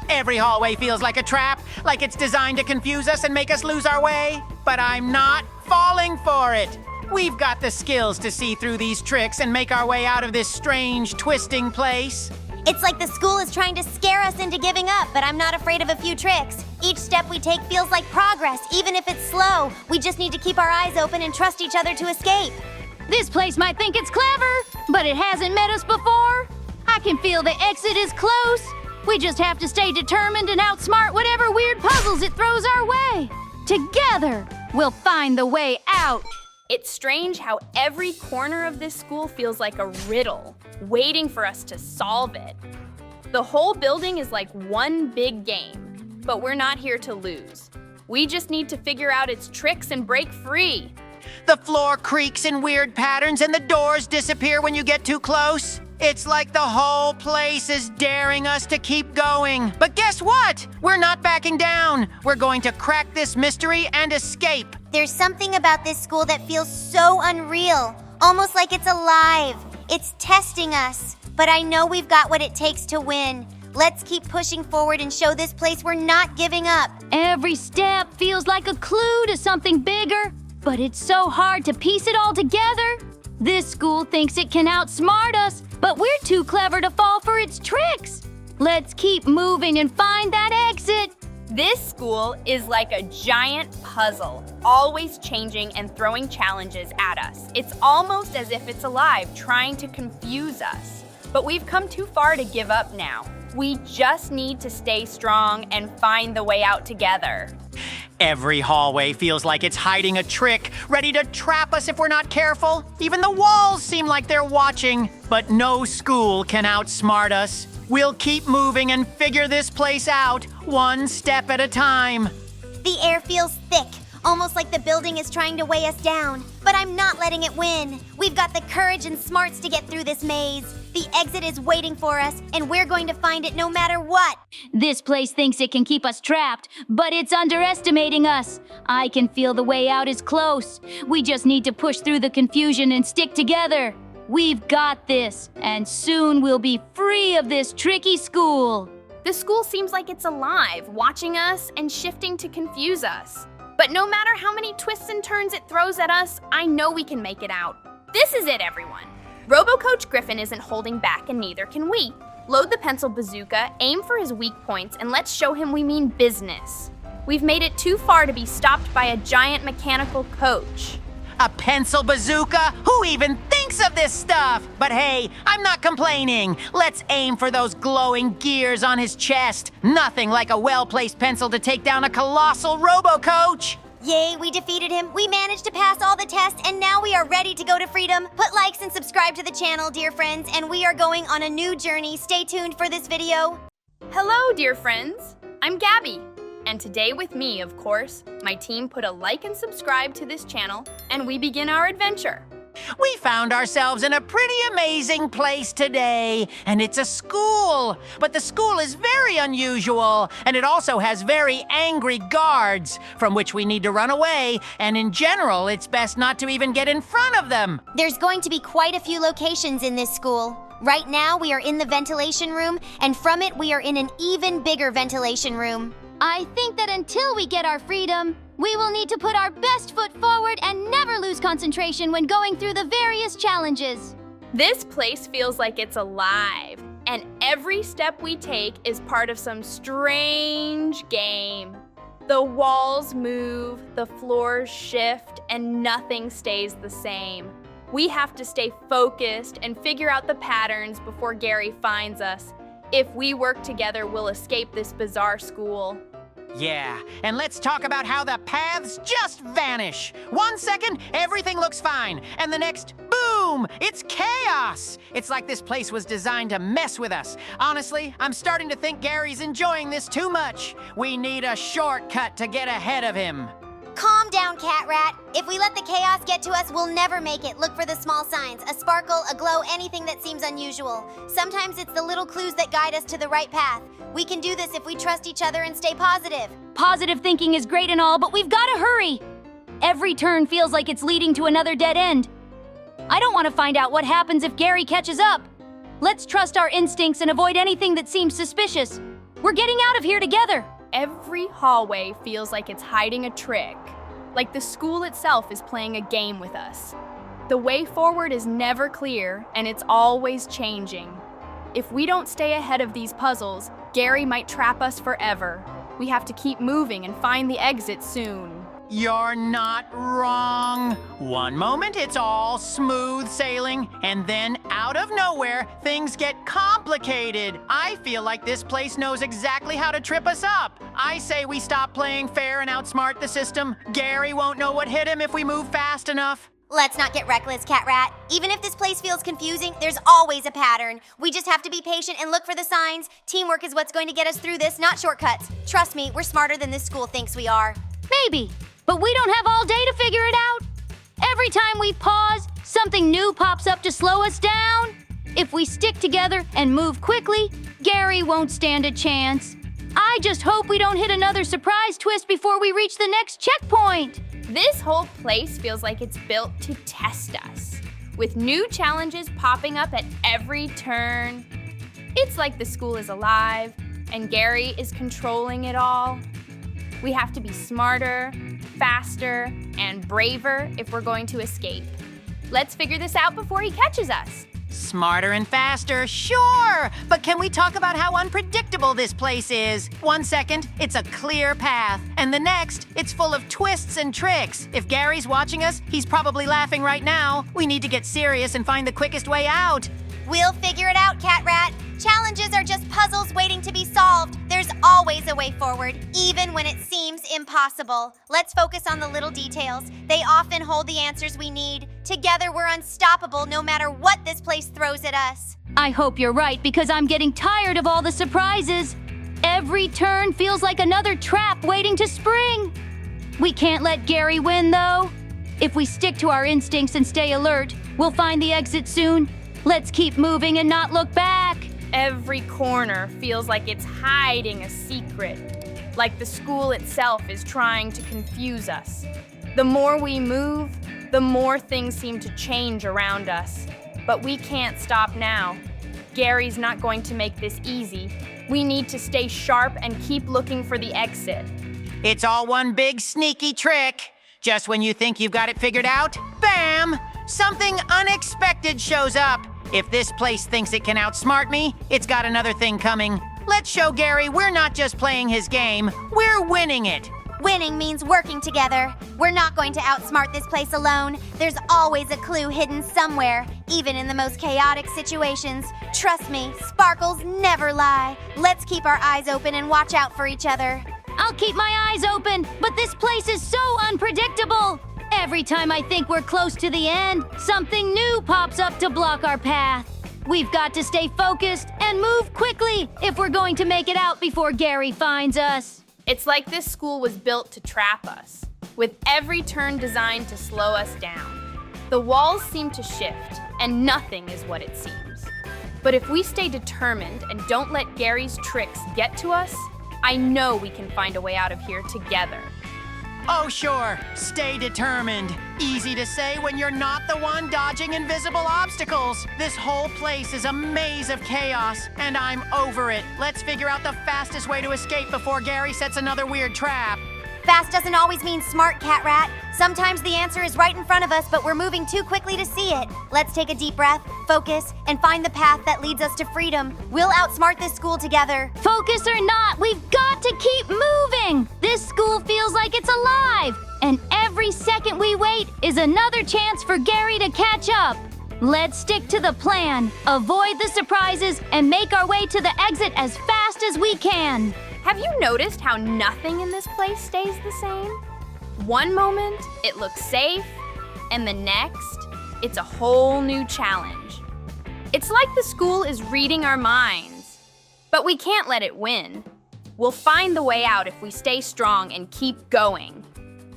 Every hallway feels like a trap, like it's designed to confuse us and make us lose our way. But I'm not falling for it. We've got the skills to see through these tricks and make our way out of this strange, twisting place. It's like the school is trying to scare us into giving up, but I'm not afraid of a few tricks. Each step we take feels like progress, even if it's slow. We just need to keep our eyes open and trust each other to escape. This place might think it's clever, but it hasn't met us before. I can feel the exit is close. We just have to stay determined and outsmart whatever weird puzzles it throws our way. Together, we'll find the way out. It's strange how every corner of this school feels like a riddle, waiting for us to solve it. The whole building is like one big game, but we're not here to lose. We just need to figure out its tricks and break free. The floor creaks in weird patterns and the doors disappear when you get too close. It's like the whole place is daring us to keep going. But guess what? We're not backing down. We're going to crack this mystery and escape. There's something about this school that feels so unreal, almost like it's alive. It's testing us, but I know we've got what it takes to win. Let's keep pushing forward and show this place we're not giving up. Every step feels like a clue to something bigger, but it's so hard to piece it all together. This school thinks it can outsmart us, but we're too clever to fall for its tricks. Let's keep moving and find that exit. This school is like a giant puzzle, always changing and throwing challenges at us. It's almost as if it's alive, trying to confuse us. But we've come too far to give up now. We just need to stay strong and find the way out together. Every hallway feels like it's hiding a trick, ready to trap us if we're not careful. Even the walls seem like they're watching, but no school can outsmart us. We'll keep moving and figure this place out, one step at a time. The air feels thick, almost like the building is trying to weigh us down. But I'm not letting it win. We've got the courage and smarts to get through this maze. The exit is waiting for us, and we're going to find it no matter what. This place thinks it can keep us trapped, but it's underestimating us. I can feel the way out is close. We just need to push through the confusion and stick together. We've got this, and soon we'll be free of this tricky school. The school seems like it's alive, watching us and shifting to confuse us. But no matter how many twists and turns it throws at us, I know we can make it out. This is it, everyone. RoboCoach Griffin isn't holding back, and neither can we. Load the pencil bazooka, aim for his weak points, and let's show him we mean business. We've made it too far to be stopped by a giant mechanical coach. A pencil bazooka? Who even thinks of this stuff? But hey, I'm not complaining. Let's aim for those glowing gears on his chest. Nothing like a well-placed pencil to take down a colossal RoboCoach. Yay, we defeated him. We managed to pass all the tests, and now we are ready to go to freedom. Put likes and subscribe to the channel, dear friends, and we are going on a new journey. Stay tuned for this video. Hello, dear friends. I'm Gabby. And today with me, of course, my team put a like and subscribe to this channel, and we begin our adventure. We found ourselves in a pretty amazing place today, and it's a school. But the school is very unusual, and it also has very angry guards, from which we need to run away, and in general, it's best not to even get in front of them. There's going to be quite a few locations in this school. Right now, we are in the ventilation room, and from it, we are in an even bigger ventilation room. I think that until we get our freedom, we will need to put our best foot forward and never lose concentration when going through the various challenges. This place feels like it's alive, and every step we take is part of some strange game. The walls move, the floors shift, and nothing stays the same. We have to stay focused and figure out the patterns before Gary finds us. If we work together, we'll escape this bizarre school. Yeah, and let's talk about how the paths just vanish. 1 second, everything looks fine, and the next, boom, it's chaos. It's like this place was designed to mess with us. Honestly, I'm starting to think Gary's enjoying this too much. We need a shortcut to get ahead of him. Calm down, Catrat. If we let the chaos get to us, we'll never make it. Look for the small signs, a sparkle, a glow, anything that seems unusual. Sometimes it's the little clues that guide us to the right path. We can do this if we trust each other and stay positive. Positive thinking is great and all, but we've got to hurry. Every turn feels like it's leading to another dead end. I don't want to find out what happens if Gary catches up. Let's trust our instincts and avoid anything that seems suspicious. We're getting out of here together. Every hallway feels like it's hiding a trick, like the school itself is playing a game with us. The way forward is never clear, and it's always changing. If we don't stay ahead of these puzzles, Gary might trap us forever. We have to keep moving and find the exit soon. You're not wrong. One moment, it's all smooth sailing, and then out of nowhere, things get complicated. I feel like this place knows exactly how to trip us up. I say we stop playing fair and outsmart the system. Gary won't know what hit him if we move fast enough. Let's not get reckless, Catrat. Even if this place feels confusing, there's always a pattern. We just have to be patient and look for the signs. Teamwork is what's going to get us through this, not shortcuts. Trust me, we're smarter than this school thinks we are. Maybe, but we don't have all day to figure it out. Every time we pause, something new pops up to slow us down. If we stick together and move quickly, Gary won't stand a chance. I just hope we don't hit another surprise twist before we reach the next checkpoint. This whole place feels like it's built to test us, with new challenges popping up at every turn. It's like the school is alive, and Gary is controlling it all. We have to be smarter, faster, and braver if we're going to escape. Let's figure this out before he catches us. Smarter and faster, sure! But can we talk about how unpredictable this place is? 1 second, it's a clear path, and the next, it's full of twists and tricks. If Gary's watching us, he's probably laughing right now. We need to get serious and find the quickest way out. We'll figure it out, Catrat. Challenges are just puzzles waiting to be solved. There's always a way forward, even when it seems impossible. Let's focus on the little details. They often hold the answers we need. Together, we're unstoppable no matter what this place throws at us. I hope you're right, because I'm getting tired of all the surprises. Every turn feels like another trap waiting to spring. We can't let Gary win, though. If we stick to our instincts and stay alert, we'll find the exit soon. Let's keep moving and not look back. Every corner feels like it's hiding a secret, like the school itself is trying to confuse us. The more we move, the more things seem to change around us. But we can't stop now. Gary's not going to make this easy. We need to stay sharp and keep looking for the exit. It's all one big sneaky trick. Just when you think you've got it figured out, bam! Something unexpected shows up. If this place thinks it can outsmart me, it's got another thing coming. Let's show Gary we're not just playing his game, we're winning it. Winning means working together. We're not going to outsmart this place alone. There's always a clue hidden somewhere, even in the most chaotic situations. Trust me, sparkles never lie. Let's keep our eyes open and watch out for each other. I'll keep my eyes open, but this place is so unpredictable. Every time I think we're close to the end, something new pops up to block our path. We've got to stay focused and move quickly if we're going to make it out before Gary finds us. It's like this school was built to trap us, with every turn designed to slow us down. The walls seem to shift, and nothing is what it seems. But if we stay determined and don't let Gary's tricks get to us, I know we can find a way out of here together. Oh sure, stay determined. Easy to say when you're not the one dodging invisible obstacles. This whole place is a maze of chaos, and I'm over it. Let's figure out the fastest way to escape before Gary sets another weird trap. Fast doesn't always mean smart, Catrat. Sometimes the answer is right in front of us, but we're moving too quickly to see it. Let's take a deep breath, focus, and find the path that leads us to freedom. We'll outsmart this school together. Focus or not, we've got to keep moving. This school feels like it's alive, and every second we wait is another chance for Gary to catch up. Let's stick to the plan, avoid the surprises, and make our way to the exit as fast as we can. Have you noticed how nothing in this place stays the same? One moment, it looks safe, and the next, it's a whole new challenge. It's like the school is reading our minds. But we can't let it win. We'll find the way out if we stay strong and keep going.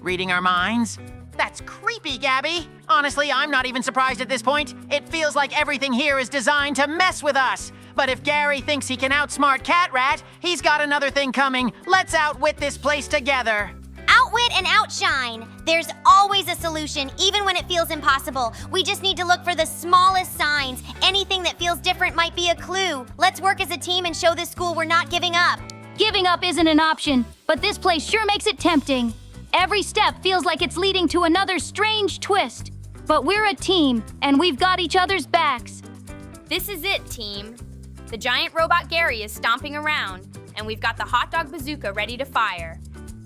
Reading our minds? That's creepy, Gabby. Honestly, I'm not even surprised at this point. It feels like everything here is designed to mess with us. But if Gary thinks he can outsmart Catrat, he's got another thing coming. Let's outwit this place together. Outwit and outshine. There's always a solution, even when it feels impossible. We just need to look for the smallest signs. Anything that feels different might be a clue. Let's work as a team and show this school we're not giving up. Giving up isn't an option, but this place sure makes it tempting. Every step feels like it's leading to another strange twist. But we're a team, and we've got each other's backs. This is it, team. The giant robot Gary is stomping around, and we've got the hot dog bazooka ready to fire.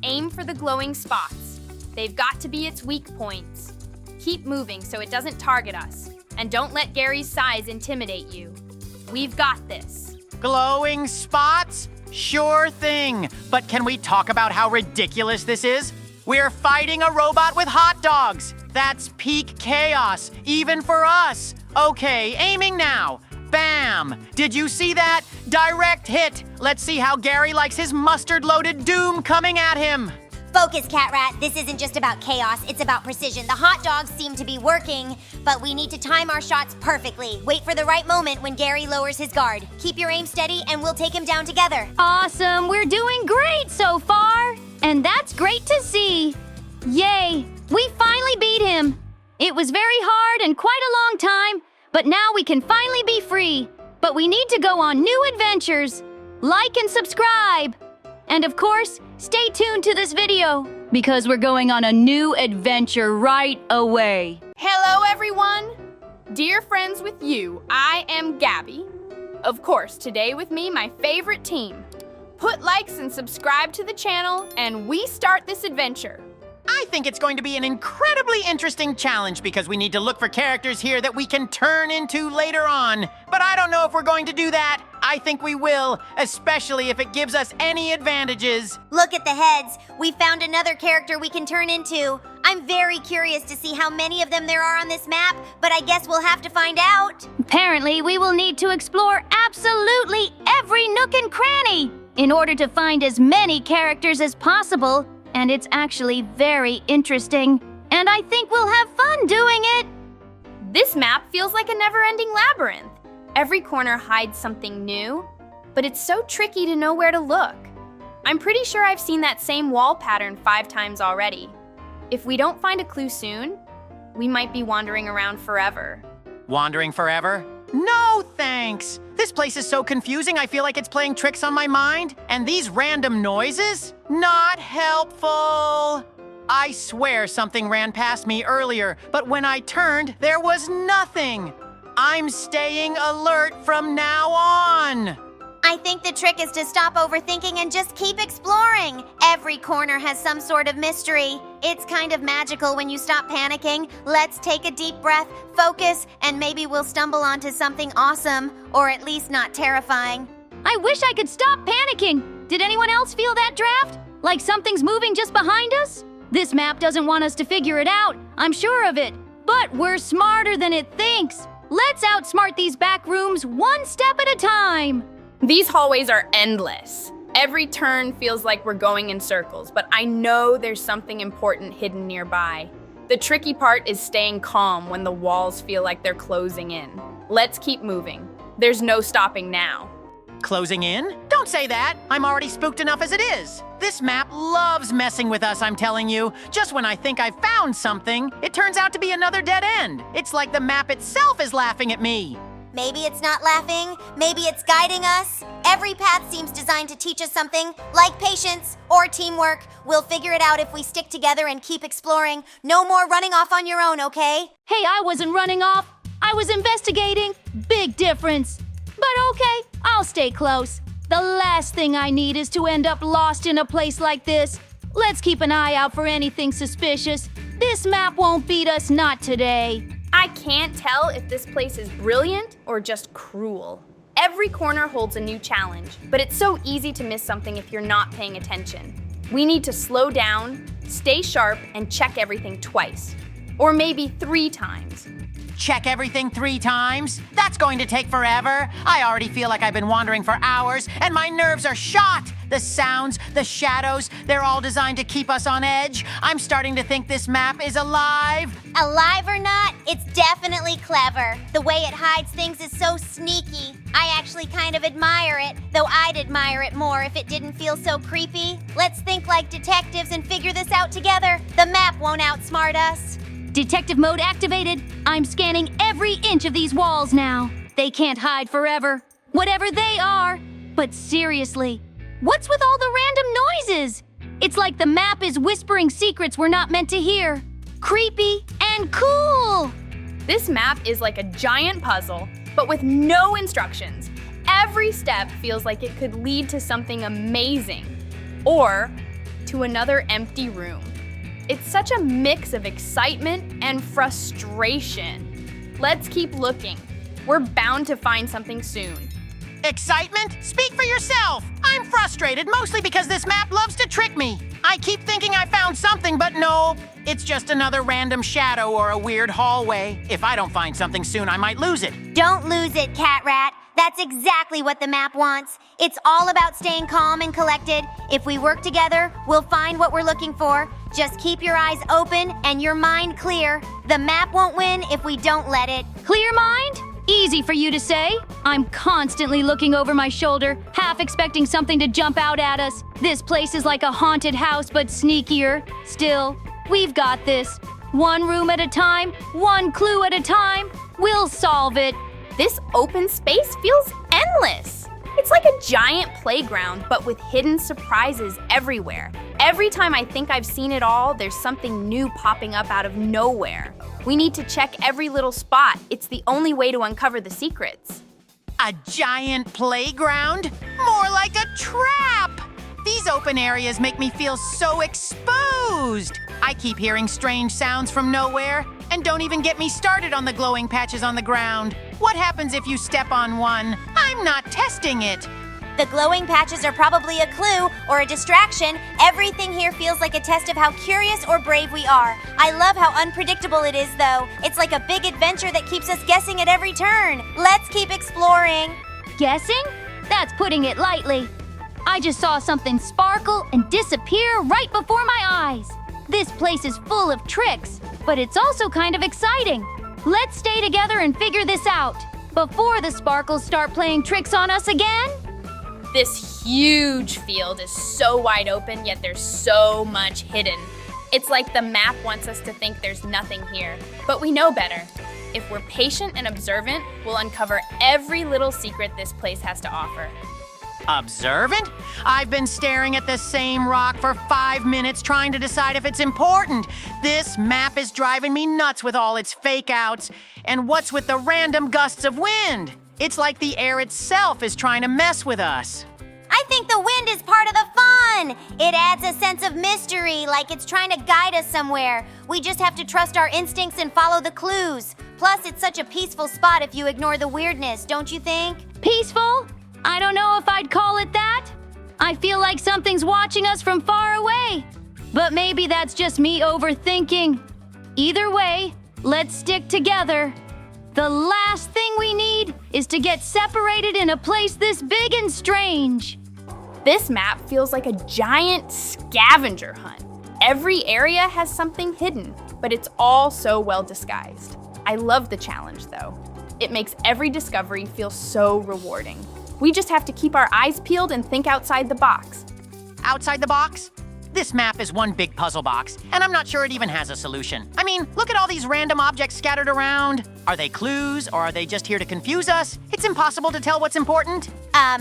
Aim for the glowing spots. They've got to be its weak points. Keep moving so it doesn't target us, and don't let Gary's size intimidate you. We've got this. Glowing spots? Sure thing. But can we talk about how ridiculous this is? We're fighting a robot with hot dogs. That's peak chaos, even for us. Okay, aiming now. Bam! Did you see that? Direct hit. Let's see how Gary likes his mustard-loaded doom coming at him. Focus, Catrat. This isn't just about chaos, it's about precision. The hot dogs seem to be working, but we need to time our shots perfectly. Wait for the right moment when Gary lowers his guard. Keep your aim steady and we'll take him down together. Awesome, we're doing great so far. And that's great to see. Yay, we finally beat him. It was very hard and quite a long time, but now we can finally be free. But we need to go on new adventures. Like and subscribe. And of course, stay tuned to this video because we're going on a new adventure right away. Hello, everyone. Dear friends with you, I am Gabby. Of course, today with me, my favorite team. Put likes and subscribe to the channel, and we start this adventure. I think it's going to be an incredibly interesting challenge because we need to look for characters here that we can turn into later on. But I don't know if we're going to do that. I think we will, especially if it gives us any advantages. Look at the heads. We found another character we can turn into. I'm very curious to see how many of them there are on this map, but I guess we'll have to find out. Apparently, we will need to explore absolutely every nook and cranny in order to find as many characters as possible. And it's actually very interesting. And I think we'll have fun doing it. This map feels like a never-ending labyrinth. Every corner hides something new, but it's so tricky to know where to look. I'm pretty sure I've seen that same wall pattern 5 times already. If we don't find a clue soon, we might be wandering around forever. Wandering forever? No, thanks. This place is so confusing, I feel like it's playing tricks on my mind. And these random noises? Not helpful. I swear something ran past me earlier, but when I turned, there was nothing. I'm staying alert from now on. I think the trick is to stop overthinking and just keep exploring. Every corner has some sort of mystery. It's kind of magical when you stop panicking. Let's take a deep breath, focus, and maybe we'll stumble onto something awesome, or at least not terrifying. I wish I could stop panicking. Did anyone else feel that draft? Like something's moving just behind us? This map doesn't want us to figure it out, I'm sure of it. But we're smarter than it thinks. Let's outsmart these back rooms one step at a time. These hallways are endless. Every turn feels like we're going in circles, but I know there's something important hidden nearby. The tricky part is staying calm when the walls feel like they're closing in. Let's keep moving. There's no stopping now. Closing in? Don't say that. I'm already spooked enough as it is. This map loves messing with us, I'm telling you. Just when I think I've found something, it turns out to be another dead end. It's like the map itself is laughing at me. Maybe it's not laughing, maybe it's guiding us. Every path seems designed to teach us something, like patience or teamwork. We'll figure it out if we stick together and keep exploring. No more running off on your own, okay? Hey, I wasn't running off. I was investigating. Big difference. But okay, I'll stay close. The last thing I need is to end up lost in a place like this. Let's keep an eye out for anything suspicious. This map won't beat us, not today. I can't tell if this place is brilliant or just cruel. Every corner holds a new challenge, but it's so easy to miss something if you're not paying attention. We need to slow down, stay sharp, and check everything twice. Or maybe 3 times. Check everything 3 times? That's going to take forever. I already feel like I've been wandering for hours, and my nerves are shot. The sounds, the shadows, they're all designed to keep us on edge. I'm starting to think this map is alive. Alive or not, it's definitely clever. The way it hides things is so sneaky. I actually kind of admire it, though I'd admire it more if it didn't feel so creepy. Let's think like detectives and figure this out together. The map won't outsmart us. Detective mode activated. I'm scanning every inch of these walls now. They can't hide forever, whatever they are. But seriously, what's with all the random noises? It's like the map is whispering secrets we're not meant to hear. Creepy and cool. This map is like a giant puzzle, but with no instructions. Every step feels like it could lead to something amazing, or to another empty room. It's such a mix of excitement and frustration. Let's keep looking. We're bound to find something soon. Excitement? Speak for yourself. I'm frustrated mostly because this map loves to trick me. I keep thinking I found something, but no. It's just another random shadow or a weird hallway. If I don't find something soon, I might lose it. Don't lose it, Catrat. That's exactly what the map wants. It's all about staying calm and collected. If we work together, we'll find what we're looking for. Just keep your eyes open and your mind clear. The map won't win if we don't let it. Clear mind? Easy for you to say. I'm constantly looking over my shoulder, half expecting something to jump out at us. This place is like a haunted house, but sneakier. Still, we've got this. One room at a time, one clue at a time. We'll solve it. This open space feels endless. It's like a giant playground, but with hidden surprises everywhere. Every time I think I've seen it all, there's something new popping up out of nowhere. We need to check every little spot. It's the only way to uncover the secrets. A giant playground? More like a trap! These open areas make me feel so exposed. I keep hearing strange sounds from nowhere, and don't even get me started on the glowing patches on the ground. What happens if you step on one? I'm not testing it. The glowing patches are probably a clue or a distraction. Everything here feels like a test of how curious or brave we are. I love how unpredictable it is, though. It's like a big adventure that keeps us guessing at every turn. Let's keep exploring. Guessing? That's putting it lightly. I just saw something sparkle and disappear right before my eyes. This place is full of tricks, but it's also kind of exciting. Let's stay together and figure this out before the sparkles start playing tricks on us again. This huge field is so wide open, yet there's so much hidden. It's like the map wants us to think there's nothing here, but we know better. If we're patient and observant, we'll uncover every little secret this place has to offer. Observant? I've been staring at the same rock for 5 minutes trying to decide if it's important. This map is driving me nuts with all its fake outs. And what's with the random gusts of wind? It's like the air itself is trying to mess with us. I think the wind is part of the fun. It adds a sense of mystery, like it's trying to guide us somewhere. We just have to trust our instincts and follow the clues. Plus, it's such a peaceful spot if you ignore the weirdness, don't you think? Peaceful? I don't know if I'd call it that. I feel like something's watching us from far away. But maybe that's just me overthinking. Either way, let's stick together. The last thing we need is to get separated in a place this big and strange. This map feels like a giant scavenger hunt. Every area has something hidden, but it's all so well disguised. I love the challenge, though. It makes every discovery feel so rewarding. We just have to keep our eyes peeled and think outside the box. Outside the box? This map is one big puzzle box, and I'm not sure it even has a solution. I mean, look at all these random objects scattered around. Are they clues, or are they just here to confuse us? It's impossible to tell what's important.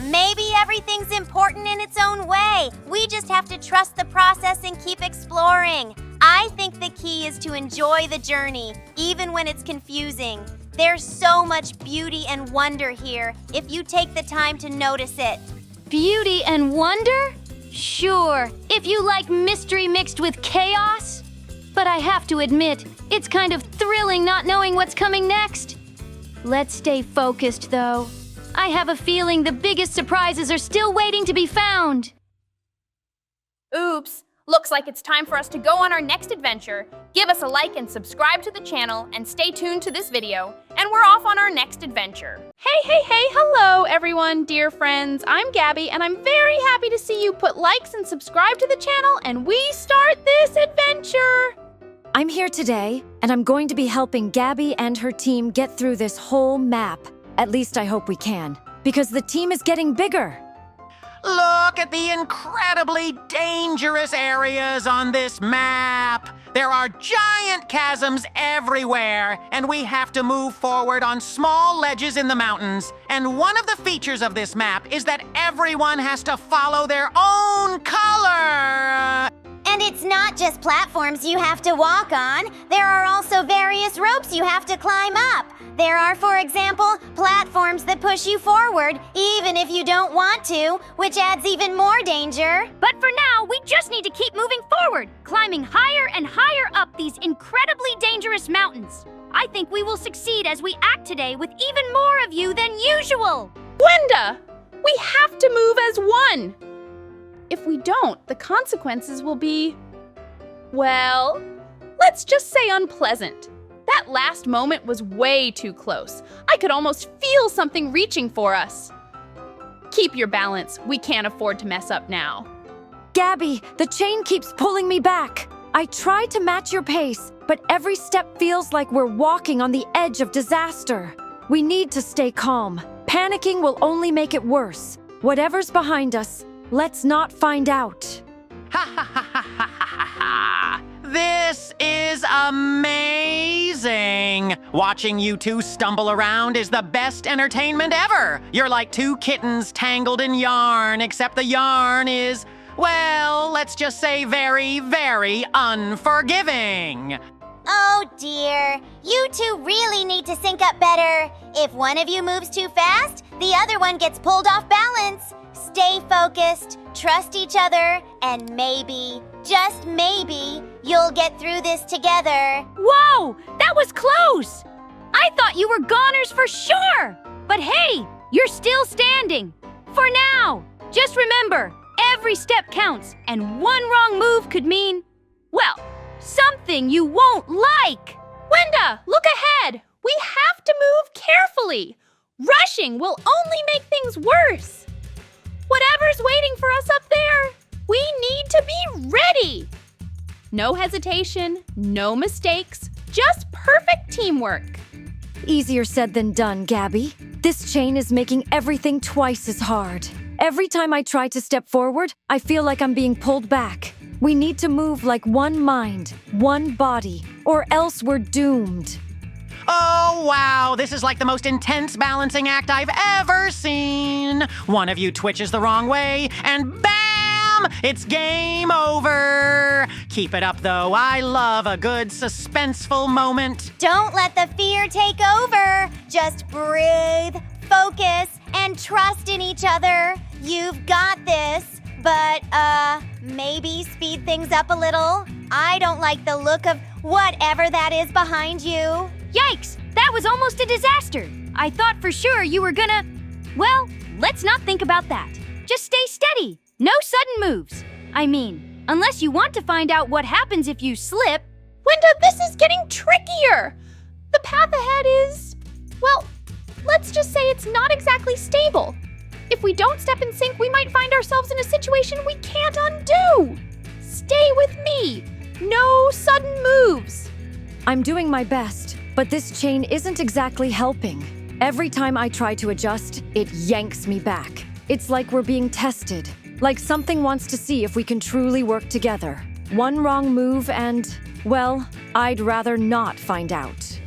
Maybe everything's important in its own way. We just have to trust the process and keep exploring. I think the key is to enjoy the journey, even when it's confusing. There's so much beauty and wonder here, if you take the time to notice it. Beauty and wonder? Sure, if you like mystery mixed with chaos. But I have to admit, it's kind of thrilling not knowing what's coming next. Let's stay focused, though. I have a feeling the biggest surprises are still waiting to be found. Oops, looks like it's time for us to go on our next adventure. Give us a like and subscribe to the channel and stay tuned to this video, and we're off on our next adventure. Hey, hello everyone, dear friends. I'm Gabby, and I'm very happy to see you put likes and subscribe to the channel, and we start this adventure. I'm here today, and I'm going to be helping Gabby and her team get through this whole map. At least I hope we can, because the team is getting bigger. Look at the incredibly dangerous areas on this map. There are giant chasms everywhere, and we have to move forward on small ledges in the mountains. And one of the features of this map is that everyone has to follow their own color. And it's not just platforms you have to walk on. There are also various ropes you have to climb up. There are, for example, platforms that push you forward, even if you don't want to, which adds even more danger. But for now, we just need to keep moving forward, climbing higher and higher up these incredibly dangerous mountains. I think we will succeed as we act today with even more of you than usual. Gwenda, we have to move as one. If we don't, the consequences will be, well, let's just say unpleasant. That last moment was way too close. I could almost feel something reaching for us. Keep your balance. We can't afford to mess up now. Gabby, the chain keeps pulling me back. I try to match your pace, but every step feels like we're walking on the edge of disaster. We need to stay calm. Panicking will only make it worse. Whatever's behind us, let's not find out. Ha ha ha ha ha ha ha! This is amazing! Watching you two stumble around is the best entertainment ever! You're like two kittens tangled in yarn, except the yarn is, well, let's just say very, very unforgiving. Oh dear, you two really need to sync up better. If one of you moves too fast, the other one gets pulled off balance. Stay focused, trust each other, and maybe, just maybe, you'll get through this together. Whoa, that was close! I thought you were goners for sure! But hey, you're still standing. For now, just remember, every step counts, and one wrong move could mean, well, something you won't like. Gwenda, look ahead. We have to move carefully. Rushing will only make things worse. Whatever's waiting for us up there, we need to be ready. No hesitation, no mistakes, just perfect teamwork. Easier said than done, Gabby. This chain is making everything twice as hard. Every time I try to step forward, I feel like I'm being pulled back. We need to move like one mind, one body, or else we're doomed. Oh, wow, this is like the most intense balancing act I've ever seen. One of you twitches the wrong way, and bam! It's game over. Keep it up, though. I love a good suspenseful moment. Don't let the fear take over. Just breathe, focus, and trust in each other. You've got this, but, maybe speed things up a little. I don't like the look of whatever that is behind you. Yikes! That was almost a disaster. I thought for sure you were gonna... Well, let's not think about that. Just stay steady. No sudden moves. I mean, unless you want to find out what happens if you slip. Wenda, this is getting trickier. The path ahead is, well, let's just say it's not exactly stable. If we don't step in sync, we might find ourselves in a situation we can't undo. Stay with me. No sudden moves. I'm doing my best, but this chain isn't exactly helping. Every time I try to adjust, it yanks me back. It's like we're being tested, like something wants to see if we can truly work together. One wrong move and, well, I'd rather not find out.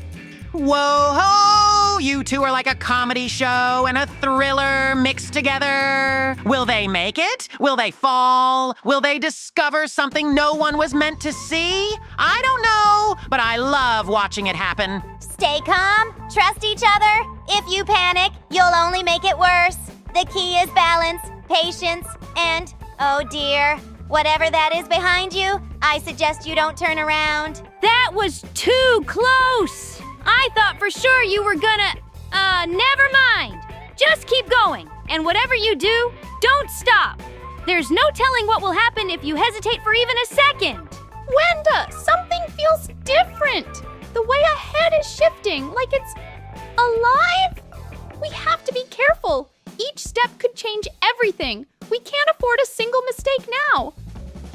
Whoa-ho! You two are like a comedy show and a thriller mixed together. Will they make it? Will they fall? Will they discover something no one was meant to see? I don't know, but I love watching it happen. Stay calm, trust each other. If you panic, you'll only make it worse. The key is balance, patience, and, oh dear, whatever that is behind you, I suggest you don't turn around. That was too close! I thought for sure you were gonna... never mind. Just keep going. And whatever you do, don't stop. There's no telling what will happen if you hesitate for even a second. Wenda, something feels different. The way ahead is shifting, like it's alive. We have to be careful. Each step could change everything. We can't afford a single mistake now.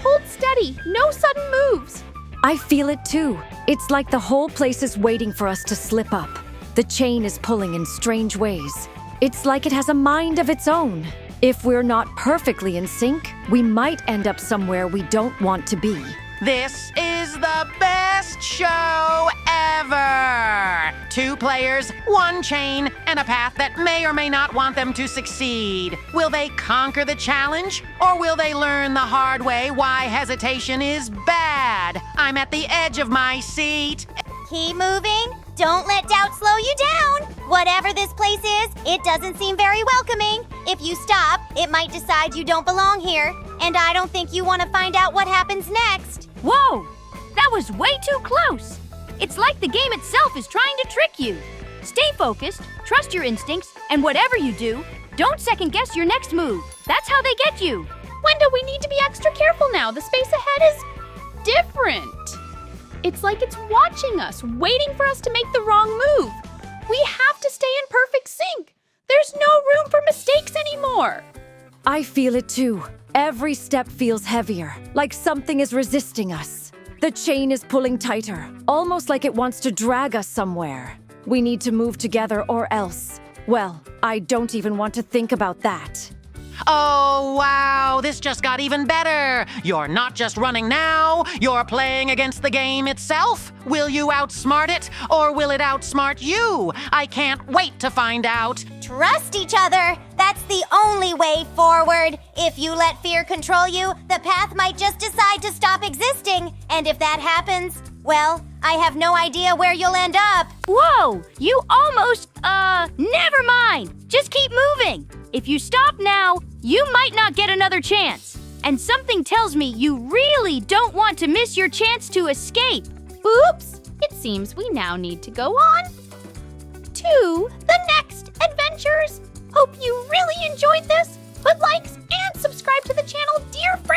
Hold steady, no sudden moves. I feel it too. It's like the whole place is waiting for us to slip up. The chain is pulling in strange ways. It's like it has a mind of its own. If we're not perfectly in sync, we might end up somewhere we don't want to be. This is the best show ever! 2 players, 1 chain, and a path that may or may not want them to succeed. Will they conquer the challenge, or will they learn the hard way why hesitation is bad? I'm at the edge of my seat. Keep moving. Don't let doubt slow you down. Whatever this place is, it doesn't seem very welcoming. If you stop, it might decide you don't belong here. And I don't think you want to find out what happens next. Whoa! That was way too close. It's like the game itself is trying to trick you. Stay focused, trust your instincts, and whatever you do, don't second guess your next move. That's how they get you. Wenda, we need to be extra careful now. The space ahead is different. It's like it's watching us, waiting for us to make the wrong move. We have to stay in perfect sync. There's no room for mistakes anymore. I feel it too. Every step feels heavier, like something is resisting us. The chain is pulling tighter, almost like it wants to drag us somewhere. We need to move together or else. Well, I don't even want to think about that. Oh, wow, this just got even better. You're not just running now, you're playing against the game itself. Will you outsmart it, or will it outsmart you? I can't wait to find out. Trust each other. That's the only way forward. If you let fear control you, the path might just decide to stop existing. And if that happens, well, I have no idea where you'll end up. Whoa! You almost, never mind. Just keep moving. If you stop now, you might not get another chance. And something tells me you really don't want to miss your chance to escape. Oops! It seems we now need to go on to the next adventures. Hope you really enjoyed this. Put likes and subscribe to the channel, dear friends.